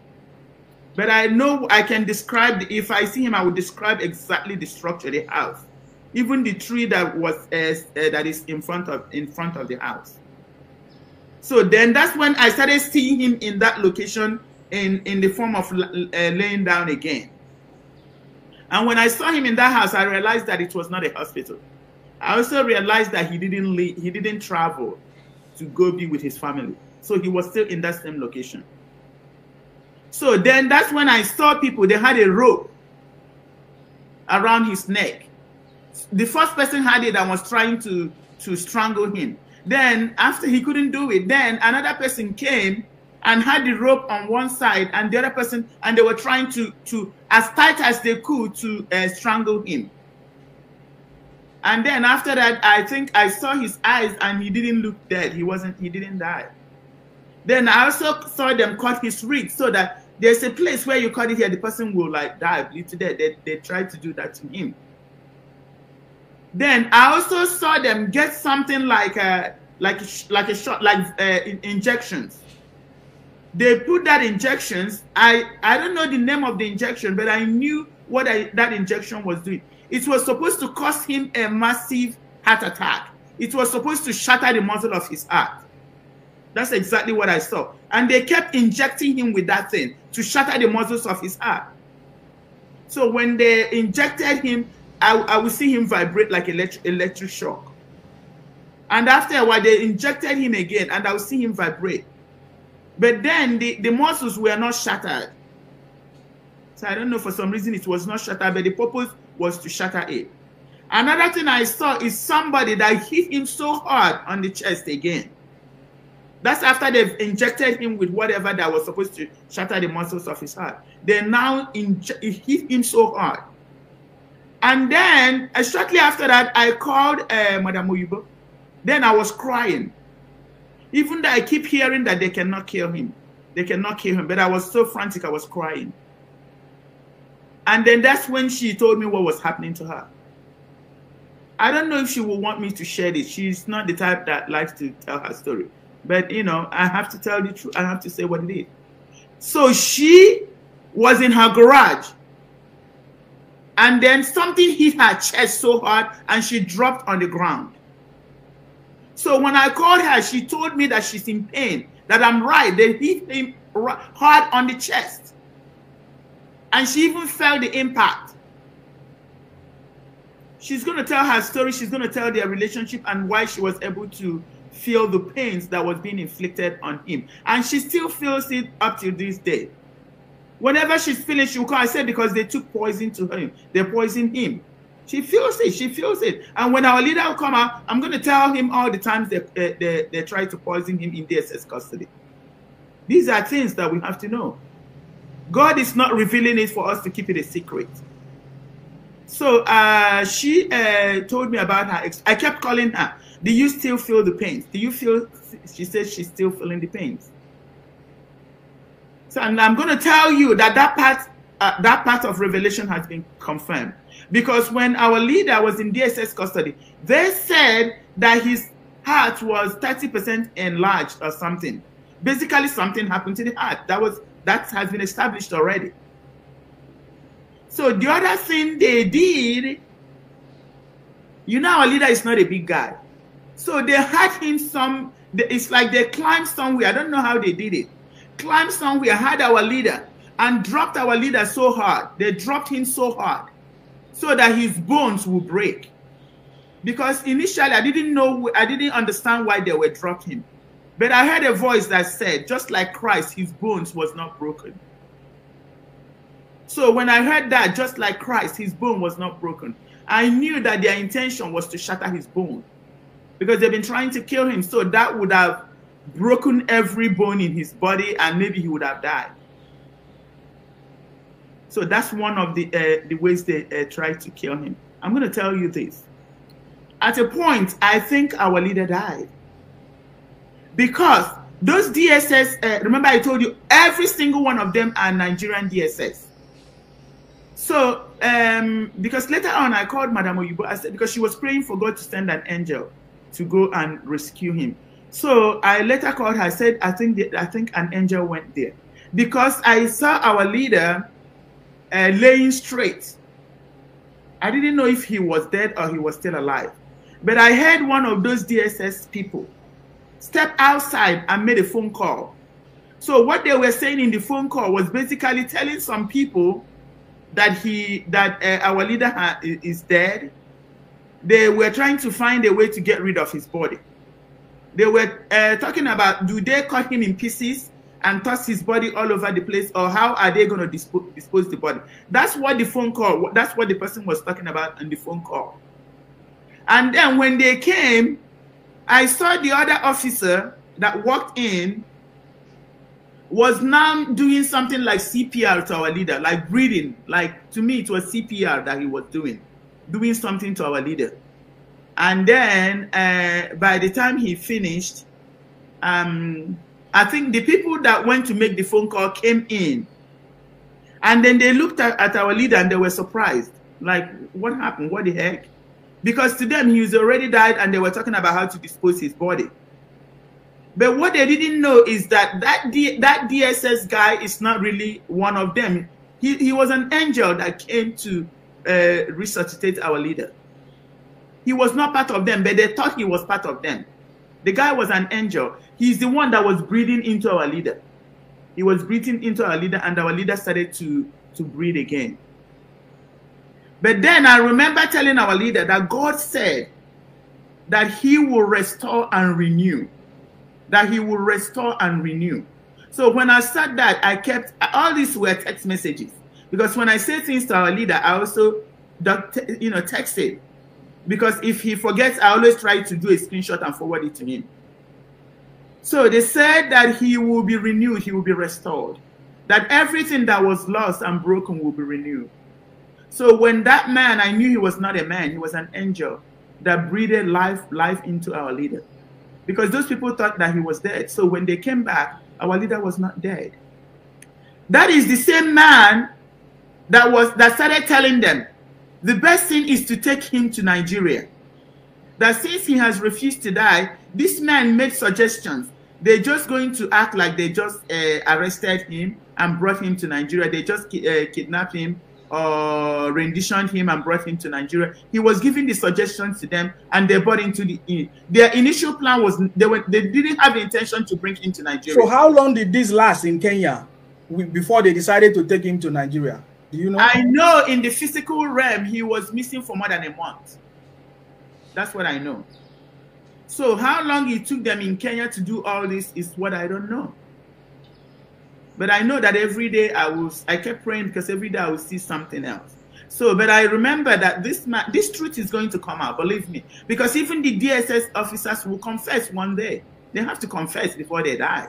But I know I can describe, if I see him, I will describe exactly the structure of the house. Even the tree that was that is in front of the house. So then that's when I started seeing him in that location in the form of laying down again. And when I saw him in that house, I realized that it was not a hospital. I also realized that he didn't travel to go be with his family. So he was still in that same location. So then that's when I saw people, they had a rope around his neck. The first person had it and was trying to strangle him. Then after he couldn't do it, then another person came and had the rope on one side and the other person, and they were trying to as tight as they could to strangle him. And then after that, I think I saw his eyes and he didn't look dead. He didn't die. Then I also saw them cut his wrist, so that there's a place where you cut it here, the person will like die, bleed to death. They tried to do that to him. Then I also saw them get something like a shot, injections. They put that injections. I don't know the name of the injection, but I knew what that injection was doing. It was supposed to cause him a massive heart attack. It was supposed to shatter the muscle of his heart. That's exactly what I saw. And they kept injecting him with that thing to shatter the muscles of his heart. So when they injected him, I would see him vibrate like electric shock. And after a while, they injected him again, and I would see him vibrate. But then the muscles were not shattered. So I don't know, for some reason it was not shattered, but the purpose was to shatter it. Another thing I saw is somebody that hit him so hard on the chest again. That's after they've injected him with whatever that was supposed to shatter the muscles of his heart. They now hit him so hard. And then shortly after that, I called Madam Oyibo. Then I was crying. Even though I keep hearing that they cannot kill him. They cannot kill him. But I was so frantic, I was crying. And then that's when she told me what was happening to her. I don't know if she will want me to share this. She's not the type that likes to tell her story. But, you know, I have to tell the truth. I have to say what it is. So she was in her garage. And then something hit her chest so hard and she dropped on the ground. So when I called her, she told me that she's in pain, that I'm right. They hit him hard on the chest. And she even felt the impact. She's going to tell her story. She's going to tell their relationship and why she was able to feel the pains that was being inflicted on him. And she still feels it up to this day. Whenever she's feeling, she will call. I said because they took poison to him. They poisoned him. She feels it. She feels it. And when our leader will come out, I'm going to tell him all the times they tried to poison him in DSS custody. These are things that we have to know. God is not revealing it for us to keep it a secret. So she told me about her. I kept calling her. Do you still feel the pains? Do you feel? She said she's still feeling the pains. So, and I'm going to tell you that that part of revelation has been confirmed. Because when our leader was in DSS custody, they said that his heart was 30% enlarged or something. Basically, something happened to the heart. That has been established already. So the other thing they did, you know, our leader is not a big guy. So they had him it's like they climbed somewhere. I don't know how they did it. Climbed somewhere, had our leader. and dropped our leader so hard. They dropped him so hard so that his bones will break. Because initially I didn't understand why they were dropping him. But I heard a voice that said, just like Christ, his bones was not broken. So when I heard that, just like Christ, his bone was not broken, I knew that their intention was to shatter his bone. Because they've been trying to kill him. So that would have broken every bone in his body and maybe he would have died. So that's one of the ways they tried to kill him. I'm going to tell you this. At a point, I think our leader died. Because those DSS, remember I told you, every single one of them are Nigerian DSS. So, because later on I called Madam Oyibo, I said, because she was praying for God to send an angel to go and rescue him. So I later called her, I said, I think an angel went there. Because I saw our leader laying straight. I didn't know if he was dead or he was still alive. But I heard one of those DSS people step outside and made a phone call. So what they were saying in the phone call was basically telling some people that our leader is dead. They were trying to find a way to get rid of his body. They were talking about, do they cut him in pieces and toss his body all over the place, or how are they going to dispose the body? That's what the phone call, that's what the person was talking about in the phone call. And then when they came, I saw the other officer that walked in was now doing something like CPR to our leader, like breathing. Like, to me, it was CPR that he was doing something to our leader. And then by the time he finished, I think the people that went to make the phone call came in. And then they looked at our leader and they were surprised. Like, what happened? What the heck? Because to them, he's already died and they were talking about how to dispose his body. But what they didn't know is that DSS guy is not really one of them. He was an angel that came to resuscitate our leader. He was not part of them, but they thought he was part of them. The guy was an angel. He's the one that was breathing into our leader. He was breathing into our leader, and our leader started to breathe again. But then I remember telling our leader that God said that he will restore and renew. That he will restore and renew. So when I said that, I kept, all these were text messages. Because when I say things to our leader, I also text it. Because if he forgets, I always try to do a screenshot and forward it to him. So they said that he will be renewed, he will be restored. That everything that was lost and broken will be renewed. So when that man, I knew he was not a man, he was an angel that breathed life into our leader. Because those people thought that he was dead. So when they came back, our leader was not dead. That is the same man that started telling them, the best thing is to take him to Nigeria. That since he has refused to die, this man made suggestions. They're just going to act like they just arrested him and brought him to Nigeria. They just kidnapped him or renditioned him and brought him to Nigeria. He was giving the suggestions to them, and they bought into their initial plan was they didn't have the intention to bring him to Nigeria. So how long did this last in Kenya before they decided to take him to Nigeria? Do you know? I know in the physical realm he was missing for more than a month. That's what I know. So how long it took them in Kenya to do all this is what I don't know. But I know that every day I kept praying, because every day I would see something else. So, but I remember that this truth is going to come out, believe me. Because even the DSS officers will confess one day. They have to confess before they die.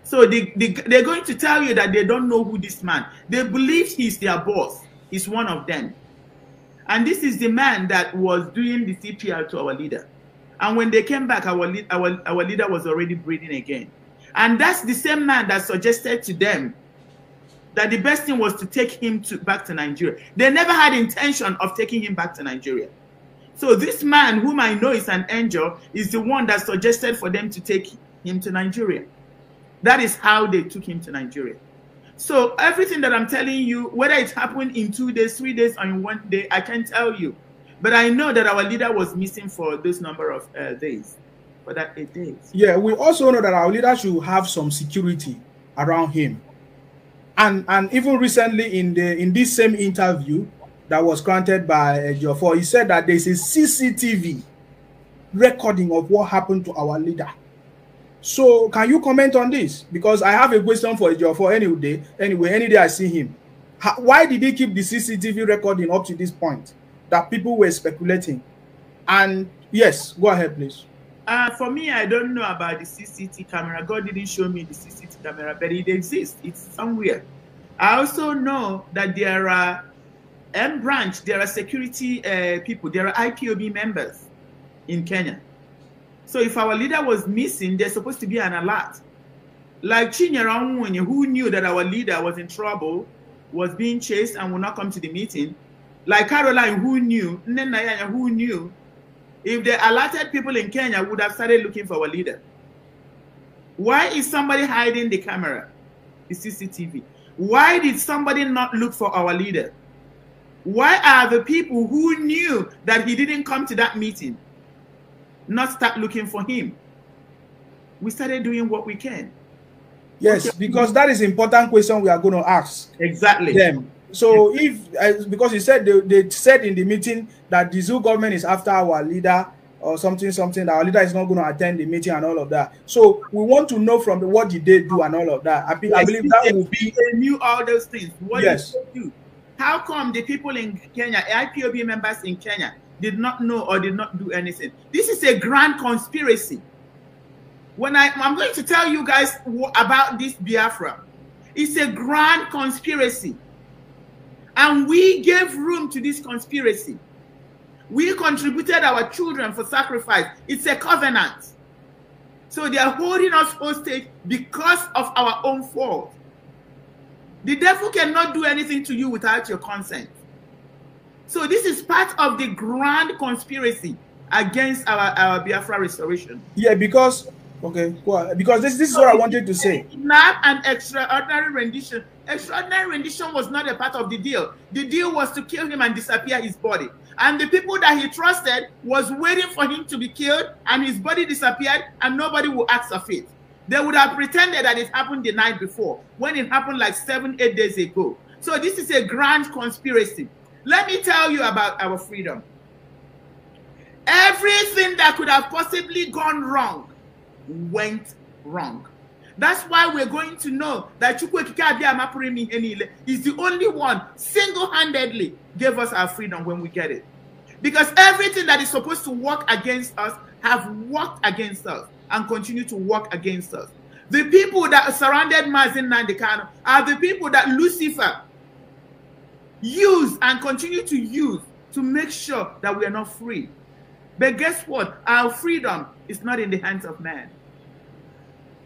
So they're going to tell you that they don't know who this man. They believe he's their boss. He's one of them. And this is the man that was doing the CPR to our leader. And when they came back, our leader was already breathing again. And that's the same man that suggested to them that the best thing was to take him back to Nigeria. They never had intention of taking him back to Nigeria. So this man, whom I know is an angel, is the one that suggested for them to take him to Nigeria. That is how they took him to Nigeria. So everything that I'm telling you, whether it happened in 2 days, 3 days, or in 1 day, I can't tell you. But I know that our leader was missing for this number of days. For that 8 days. Yeah, we also know that our leader should have some security around him. And even recently in this same interview that was granted by Ejiofor, he said that there's a CCTV recording of what happened to our leader. So can you comment on this? Because I have a question for Ejiofor any day I see him. Why did he keep the CCTV recording up to this point that people were speculating? And yes, go ahead, please. For me, I don't know about the CCTV camera. God didn't show me the CCTV camera, but it exists. It's somewhere. I also know that there are branch, there are security people, there are IPOB members in Kenya. So if our leader was missing, there's supposed to be an alert. Like Chinyere Onwunye, who knew that our leader was in trouble, was being chased and would not come to the meeting. Like Caroline, who knew, Nnenayanya, who knew, if they alerted people in Kenya, would have started looking for our leader. Why is somebody hiding the camera, the CCTV? Why did somebody not look for our leader? Why are the people who knew that he didn't come to that meeting not start looking for him? We started doing what we can. Yes, okay. Because that is an important question we are going to ask. Exactly. Them. So if, because he said they said in the meeting that the zoo government is after our leader or something, that our leader is not going to attend the meeting and all of that. So we want to know from what did they do and all of that. I believe that will be. They knew all those things. What did they do? How come the people in Kenya, IPOB members in Kenya, did not know or did not do anything? This is a grand conspiracy. When I'm going to tell you guys about this Biafra, it's a grand conspiracy. And we gave room to this conspiracy. We contributed our children for sacrifice. It's a covenant. So they are holding us hostage because of our own fault. The devil cannot do anything to you without your consent. So this is part of the grand conspiracy against our Biafra restoration. Yeah, because okay, well, because this is what I wanted to say. Not an extraordinary rendition. Extraordinary rendition was not a part of the deal. The deal was to kill him and disappear his body. And the people that he trusted was waiting for him to be killed and his body disappeared and nobody would ask of it. They would have pretended that it happened the night before when it happened like 7-8 days ago. So this is a grand conspiracy. Let me tell you about our freedom. Everything that could have possibly gone wrong went wrong. That's why we're going to know that Chuks is the only one single-handedly gave us our freedom when we get it. Because everything that is supposed to work against us have worked against us and continue to work against us. The people that surrounded Mazi Nnamdi Kanu are the people that Lucifer used and continue to use to make sure that we are not free. But guess what? Our freedom is not in the hands of man.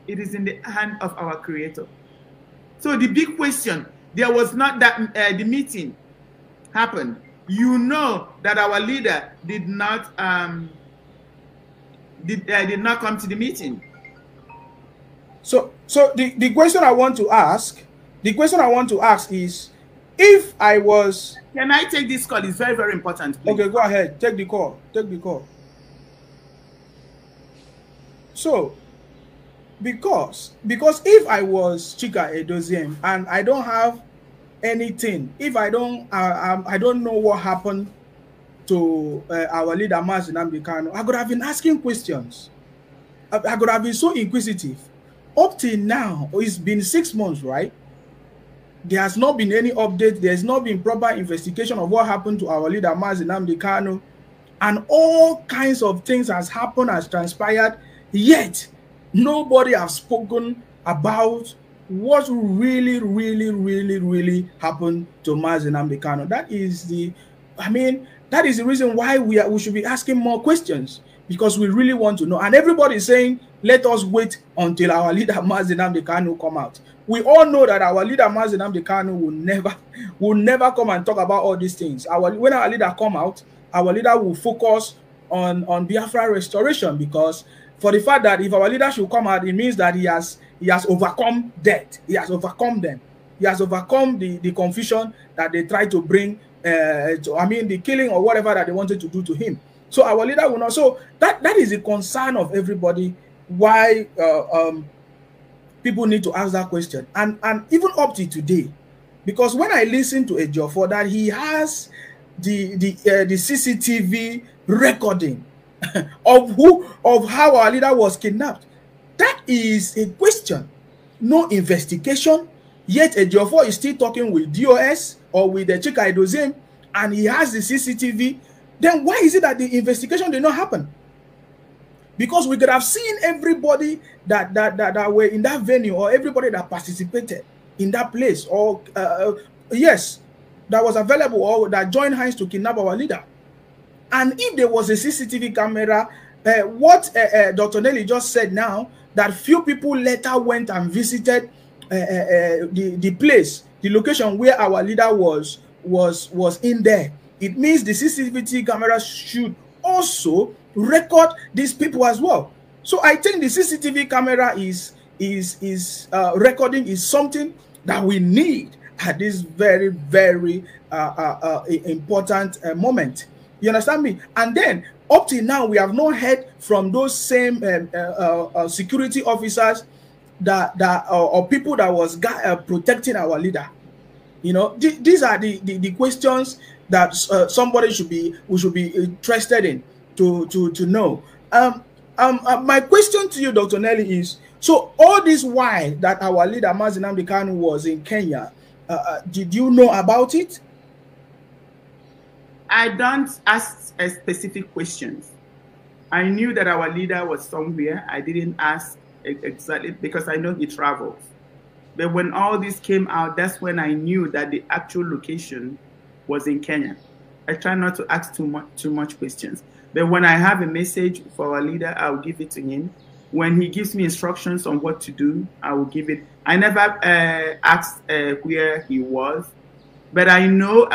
It is in the hand of our Creator. So the big question, there was not that the meeting happened. You know that our leader did not come to the meeting. So the question I want to ask, is, if I was... Can I take this call? It's very, very important, please. Okay, go ahead. Take the call. So, because if I was Chika Edoziem and I don't have anything, if I don't know what happened to our leader Mazi Nnamdi Kanu, I could have been asking questions. I could have been so inquisitive. Up till now, it's been 6 months, right? There has not been any update. There's not been proper investigation of what happened to our leader Mazi Nnamdi Kanu, and all kinds of things has happened, has transpired. Yet nobody has spoken about what really happened to Mazi Nnamdi Kanu. That is the reason why we should be asking more questions, because we really want to know. And everybody is saying, let us wait until our leader Mazi Nnamdi Kanu come out. We all know that our leader Mazi Nnamdi Kanu will never come and talk about all these things. When our leader come out, our leader will focus on Biafra restoration, because for the fact that if our leader should come out, it means that he has overcome death. He has overcome them. He has overcome the confusion that they tried to bring, the killing or whatever that they wanted to do to him. So our leader will not. So that is the concern of everybody. Why people need to ask that question. And even up to today, because when I listen to Ejiofor that he has the CCTV recording of how our leader was kidnapped, that is a question. No investigation, yet Ejiofor is still talking with DOS or with the Chika Edozim, and he has the CCTV. Then why is it that the investigation did not happen? Because we could have seen everybody that were in that venue, or everybody that participated in that place, or yes, that was available, or that joined hands to kidnap our leader. And if there was a CCTV camera, what Dr. Nelly just said now, that few people later went and visited the place, the location where our leader was in there. It means the CCTV camera should also record these people as well. So I think the CCTV camera is recording is something that we need at this very, very important moment. You understand me? And then up till now, we have not heard from those same security officers or people that was protecting our leader. You know, these are the questions that we should be interested in to know. My question to you, Dr. Nelly, is: so all this while that our leader Mazi Nnamdi Kanu was in Kenya, did you know about it? I don't ask specific questions. I knew that our leader was somewhere. I didn't ask exactly because I know he travels. But when all this came out, that's when I knew that the actual location was in Kenya. I try not to ask too much questions. But when I have a message for our leader, I'll give it to him. When he gives me instructions on what to do, I will give it. I never asked where he was, but I know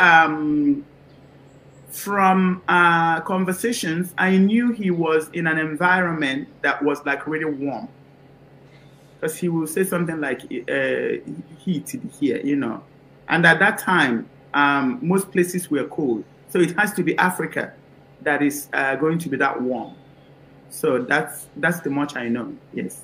from conversations, I knew he was in an environment that was like really warm. Because he will say something like heat here, you know. And at that time, most places were cold. So it has to be Africa that is going to be that warm. So that's the much I know, yes.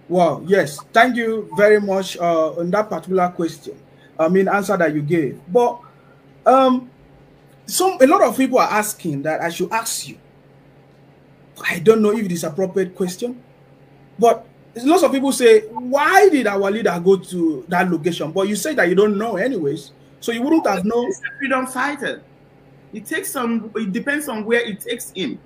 Wow, yes. Thank you very much on that particular question. Answer that you gave. But a lot of people are asking that I should ask you. I don't know if it is an appropriate question, but lots of people say, why did our leader go to that location? But you say that you don't know anyways, so you wouldn't have known. He's a freedom fighter. It depends on where it takes him.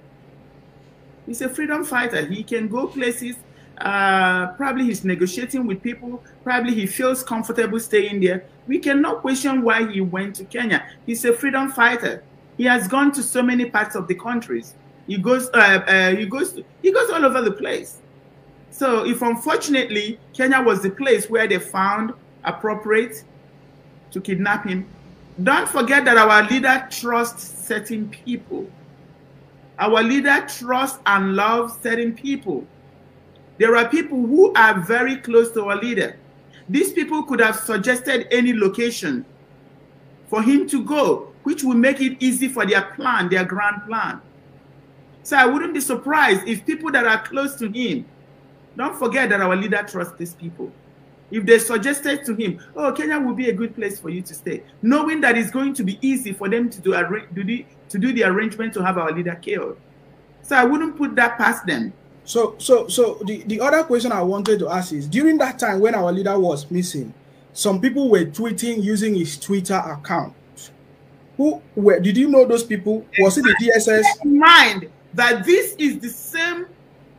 He's a freedom fighter. He can go places. Probably he's negotiating with people. Probably he feels comfortable staying there. We cannot question why he went to Kenya. He's a freedom fighter. He has gone to so many parts of the countries. He goes all over the place. So if unfortunately Kenya was the place where they found appropriate to kidnap him, don't forget that our leader trusts certain people. Our leader trusts and loves certain people. There are people who are very close to our leader. These people could have suggested any location for him to go, which will make it easy for their plan, their grand plan. So I wouldn't be surprised if people that are close to him, don't forget that our leader trusts these people. If they suggested to him, oh, Kenya will be a good place for you to stay, knowing that it's going to be easy for them to do the arrangement to have our leader killed. So I wouldn't put that past them. So the other question I wanted to ask is, during that time when our leader was missing, some people were tweeting using his Twitter account. Did you know those people? Was it the DSS? Keep in mind that this is the same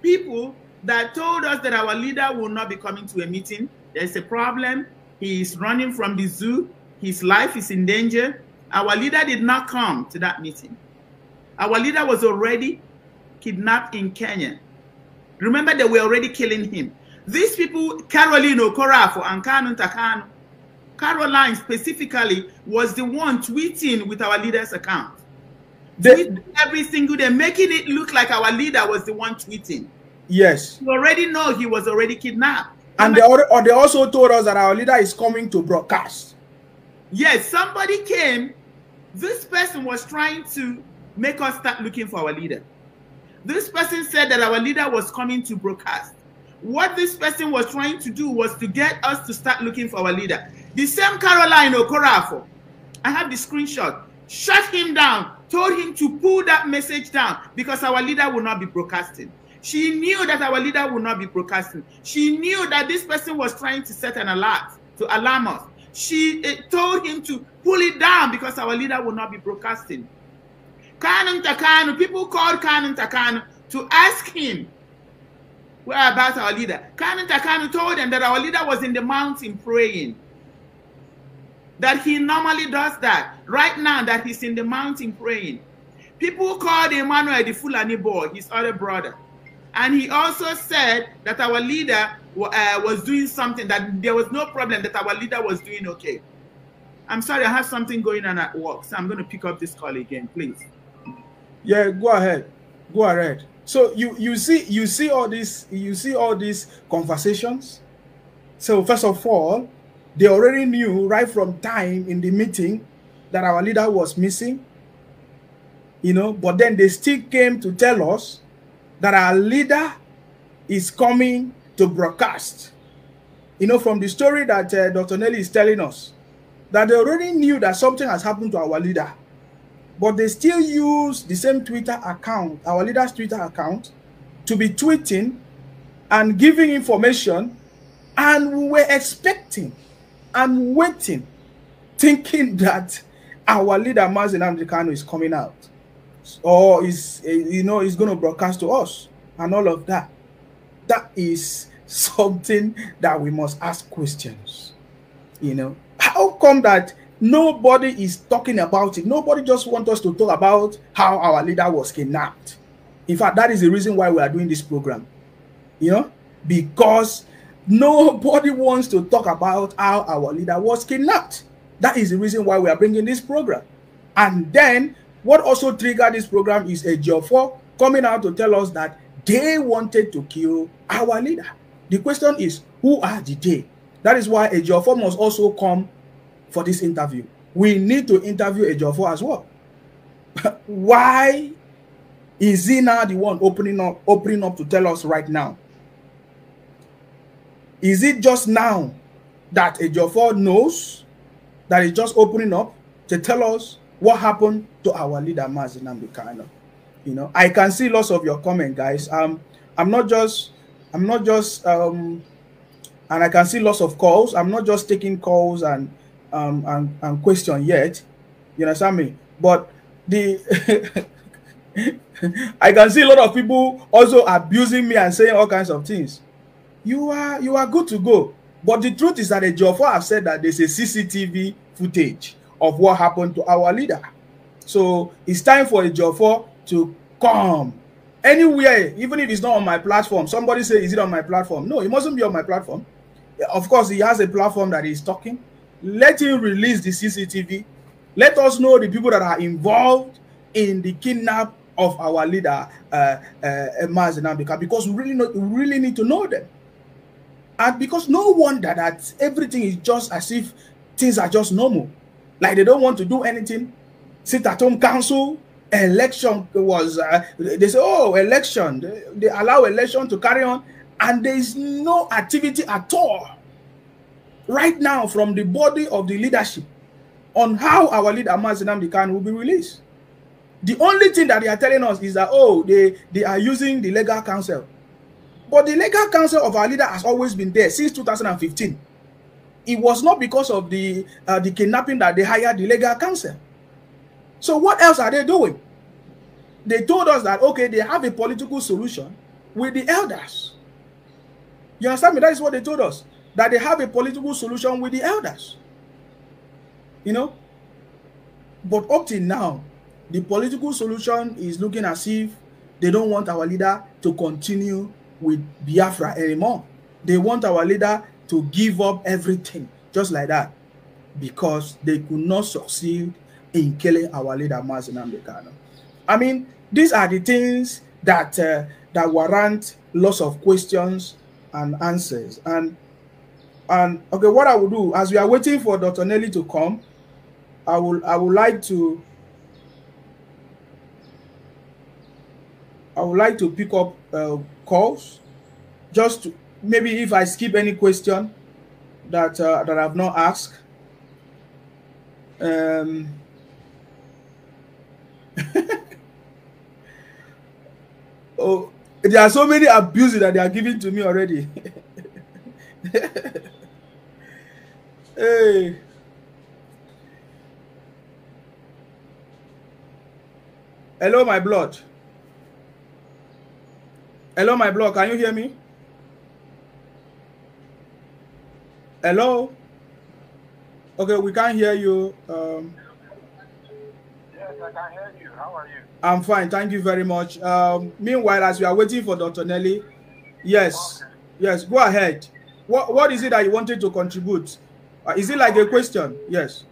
people that told us that our leader will not be coming to a meeting. There's a problem. He is running from the zoo. His life is in danger. Our leader did not come to that meeting. Our leader was already kidnapped in Kenya. Remember, they were already killing him. These people, Caroline Okorafo and Kanu Takanu, Caroline specifically was the one tweeting with our leader's account. Every single day, making it look like our leader was the one tweeting. Yes. You already know he was already kidnapped. And they also told us that our leader is coming to broadcast. Yes, somebody came. This person was trying to make us start looking for our leader. This person said that our leader was coming to broadcast. What this person was trying to do was to get us to start looking for our leader. The same Caroline Okorafo, I have the screenshot, shut him down, told him to pull that message down because our leader will not be broadcasting. She knew that our leader will not be broadcasting. She knew that this person was trying to set an alert to alarm us. She told him to pull it down because our leader will not be broadcasting. Kanu Takanu, people called Kanu Takanu to ask him where about our leader. Kanu Takanu told them that our leader was in the mountain praying. That he normally does that. Right now, that he's in the mountain praying. People called Emmanuel the Fulani boy, his other brother. And he also said that our leader was doing something, that there was no problem, that our leader was doing okay. I'm sorry, I have something going on at work, so I'm going to pick up this call again, please. Yeah, go ahead. Go ahead. So you see all these conversations. So first of all, they already knew right from time in the meeting that our leader was missing. You know, but then they still came to tell us that our leader is coming to broadcast. You know, from the story that Dr. Nelly is telling us, that they already knew that something has happened to our leader. But they still use the same Twitter account, our leader's Twitter account, to be tweeting and giving information. And we were expecting and waiting, thinking that our leader, Mazi Nnamdi Kanu, is coming out. Or is, you know, is going to broadcast to us and all of that. That is something that we must ask questions. You know, how come that nobody is talking about it? Nobody just wants us to talk about how our leader was kidnapped. In fact, that is the reason why we are doing this program. You know, because nobody wants to talk about how our leader was kidnapped. That is the reason why we are bringing this program. And then what also triggered this program is a Ejiofor coming out to tell us that they wanted to kill our leader. The question is, who are the they? That is why Ejiofor must also come for this interview. We need to interview Ejiofor as well. Why is he now the one opening up to tell us right now? Is it just now that Ejiofor knows that he's just opening up to tell us what happened to our leader, Mazi Nnamdi Kanu? You know, I can see lots of your comment, guys. I'm not just, and I can see lots of calls. I'm not just taking calls and question yet. You understand me? But the I can see a lot of people also abusing me and saying all kinds of things. You are good to go. But the truth is that Ejiofor have said that there's a CCTV footage of what happened to our leader. So it's time for Ejiofor to come anywhere, even if it's not on my platform. Somebody say, is it on my platform? No, it mustn't be on my platform. Of course, he has a platform that he's talking. Let him release the CCTV. Let us know the people that are involved in the kidnap of our leader, Mazi Nnamdi Kanu, because we really need to know them. And because no wonder that everything is just as if things are just normal. Like they don't want to do anything. Sit at home council, election was, they say, oh, election. They allow election to carry on. And there is no activity at all right now from the body of the leadership on how our leader, Mazi Nnamdi Kanu, will be released. The only thing that they are telling us is that, oh, they are using the legal counsel. But the legal counsel of our leader has always been there since 2015. It was not because of the kidnapping that they hired the legal counsel. So what else are they doing? They told us that, okay, they have a political solution with the elders. You understand me? That is what they told us. That they have a political solution with the elders. You know? But up till now, the political solution is looking as if they don't want our leader to continue with Biafra anymore. They want our leader to give up everything, just like that, because they could not succeed in killing our leader, Mazi Nnamdi Kanu. I mean, these are the things that that warrant lots of questions and answers. And okay, what I will do, as we are waiting for Dr. Nelly to come, I would like to I would like to pick up calls, just to, maybe if I skip any question that that I've not asked. Oh, there are so many abuses that they are giving to me already. Hey. Hello, my blood. Hello, my blood. Can you hear me? Hello? Okay, we can't hear you. Yes, I can hear you. How are you? I'm fine. Thank you very much. Meanwhile, as we are waiting for Dr. Nelly, yes, okay. Yes, go ahead. What is it that you wanted to contribute? Is it like a question? Yes.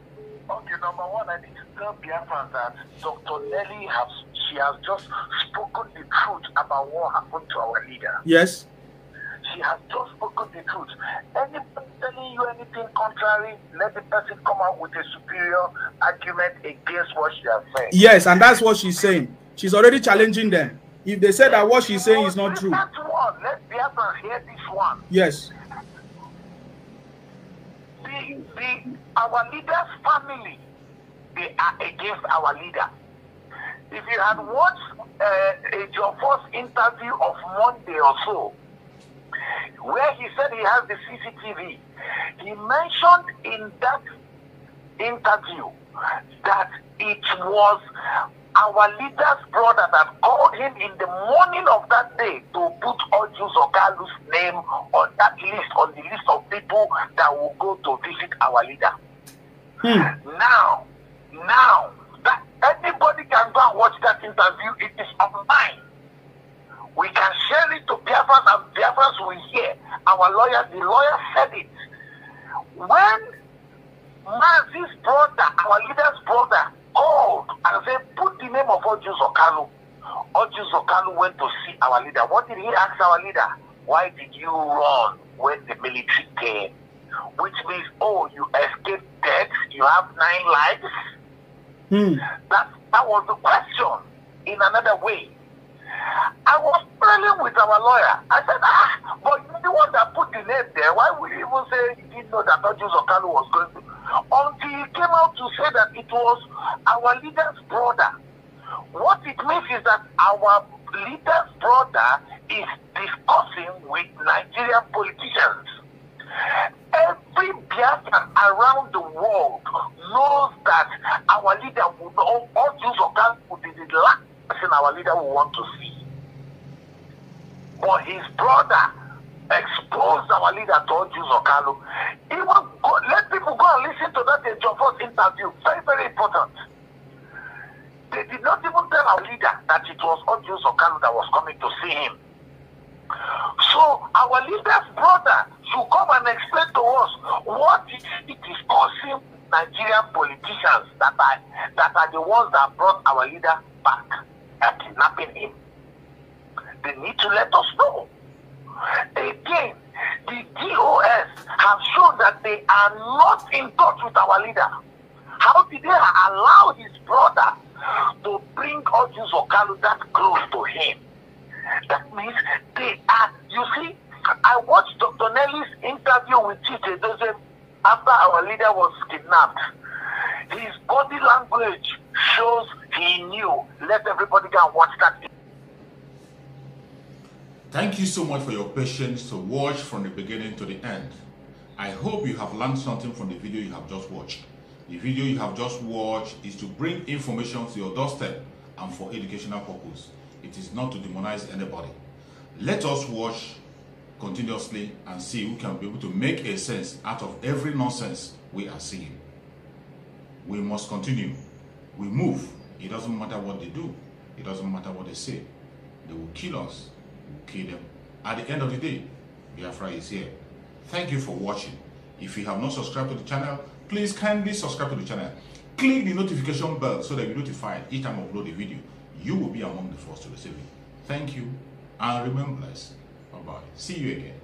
Okay, number one, I need to tell Biafra that Dr. Nelly has just spoken the truth about what happened to our leader. Yes. She has just spoken the truth. Anybody telling you anything contrary, let the person come out with a superior argument against what she has said. Yes, and that's what she's saying. She's already challenging them. If they say that what she's saying is not true. That one, let Biafra hear this one. Yes. Our leader's family, they are against our leader. If you had watched your first interview of Monday or so, where he said he has the CCTV, he mentioned in that interview that it was our leader's brother that called him in the morning of that day to put Ojus Okalu's name on that list, on the list of people that will go to visit our leader. Now, that anybody can go and watch that interview. It is online. We can share it to Biafrans, and Biafrans will hear. Our lawyer, the lawyer said it. When Mazi's brother, our leader's brother, called and said, put the name of Ojus Okalu. Ojus Okalu went to see our leader. What did he ask our leader? Why did you run when the military came? Which means, oh, you escaped death, you have 9 lives. That was the question in another way. I was praying with our lawyer. I said, but you're the one that put the name there. Why would you even say you didn't know that Ojus Okalu was going to? Until he came out to say that it was our leader's brother. What it means is that our leader's brother is discussing with Nigerian politicians. Every Biafran around the world knows that our leader would know, Ojus Okalu would be the last person our leader will want to see. But his brother exposed our leader to Ojus Okalu. Let people go and listen to that first interview. Very, very important. They did not even tell our leader that it was Ojus Okalu that was coming to see him. So our leader's brother should come and explain to us what it is causing Nigerian politicians that are the ones that brought our leader back and kidnapping him. They need to let us know. Again, the DOS have shown that they are not in touch with our leader. How did they allow his brother to bring Ojus Okalu that close to him? That means they are, you see, I watched Dr. Nelly's interview with Chiche Joseph after our leader was kidnapped. His body language shows he knew. Let everybody go and watch that. Thank you so much for your patience to watch from the beginning to the end. I hope you have learned something from the video you have just watched. The video you have just watched is to bring information to your doorstep and for educational purpose. It is not to demonize anybody. Let us watch continuously and see who can be able to make a sense out of every nonsense we are seeing. We must continue. We move. It doesn't matter what they do. It doesn't matter what they say. They will kill us. We will kill them. At the end of the day, Biafra is here. Thank you for watching. If you have not subscribed to the channel, please kindly subscribe to the channel. Click the notification bell so that you're notified each time I upload a video. You will be among the first to receive it. Thank you and remain blessed. Bye-bye. See you again.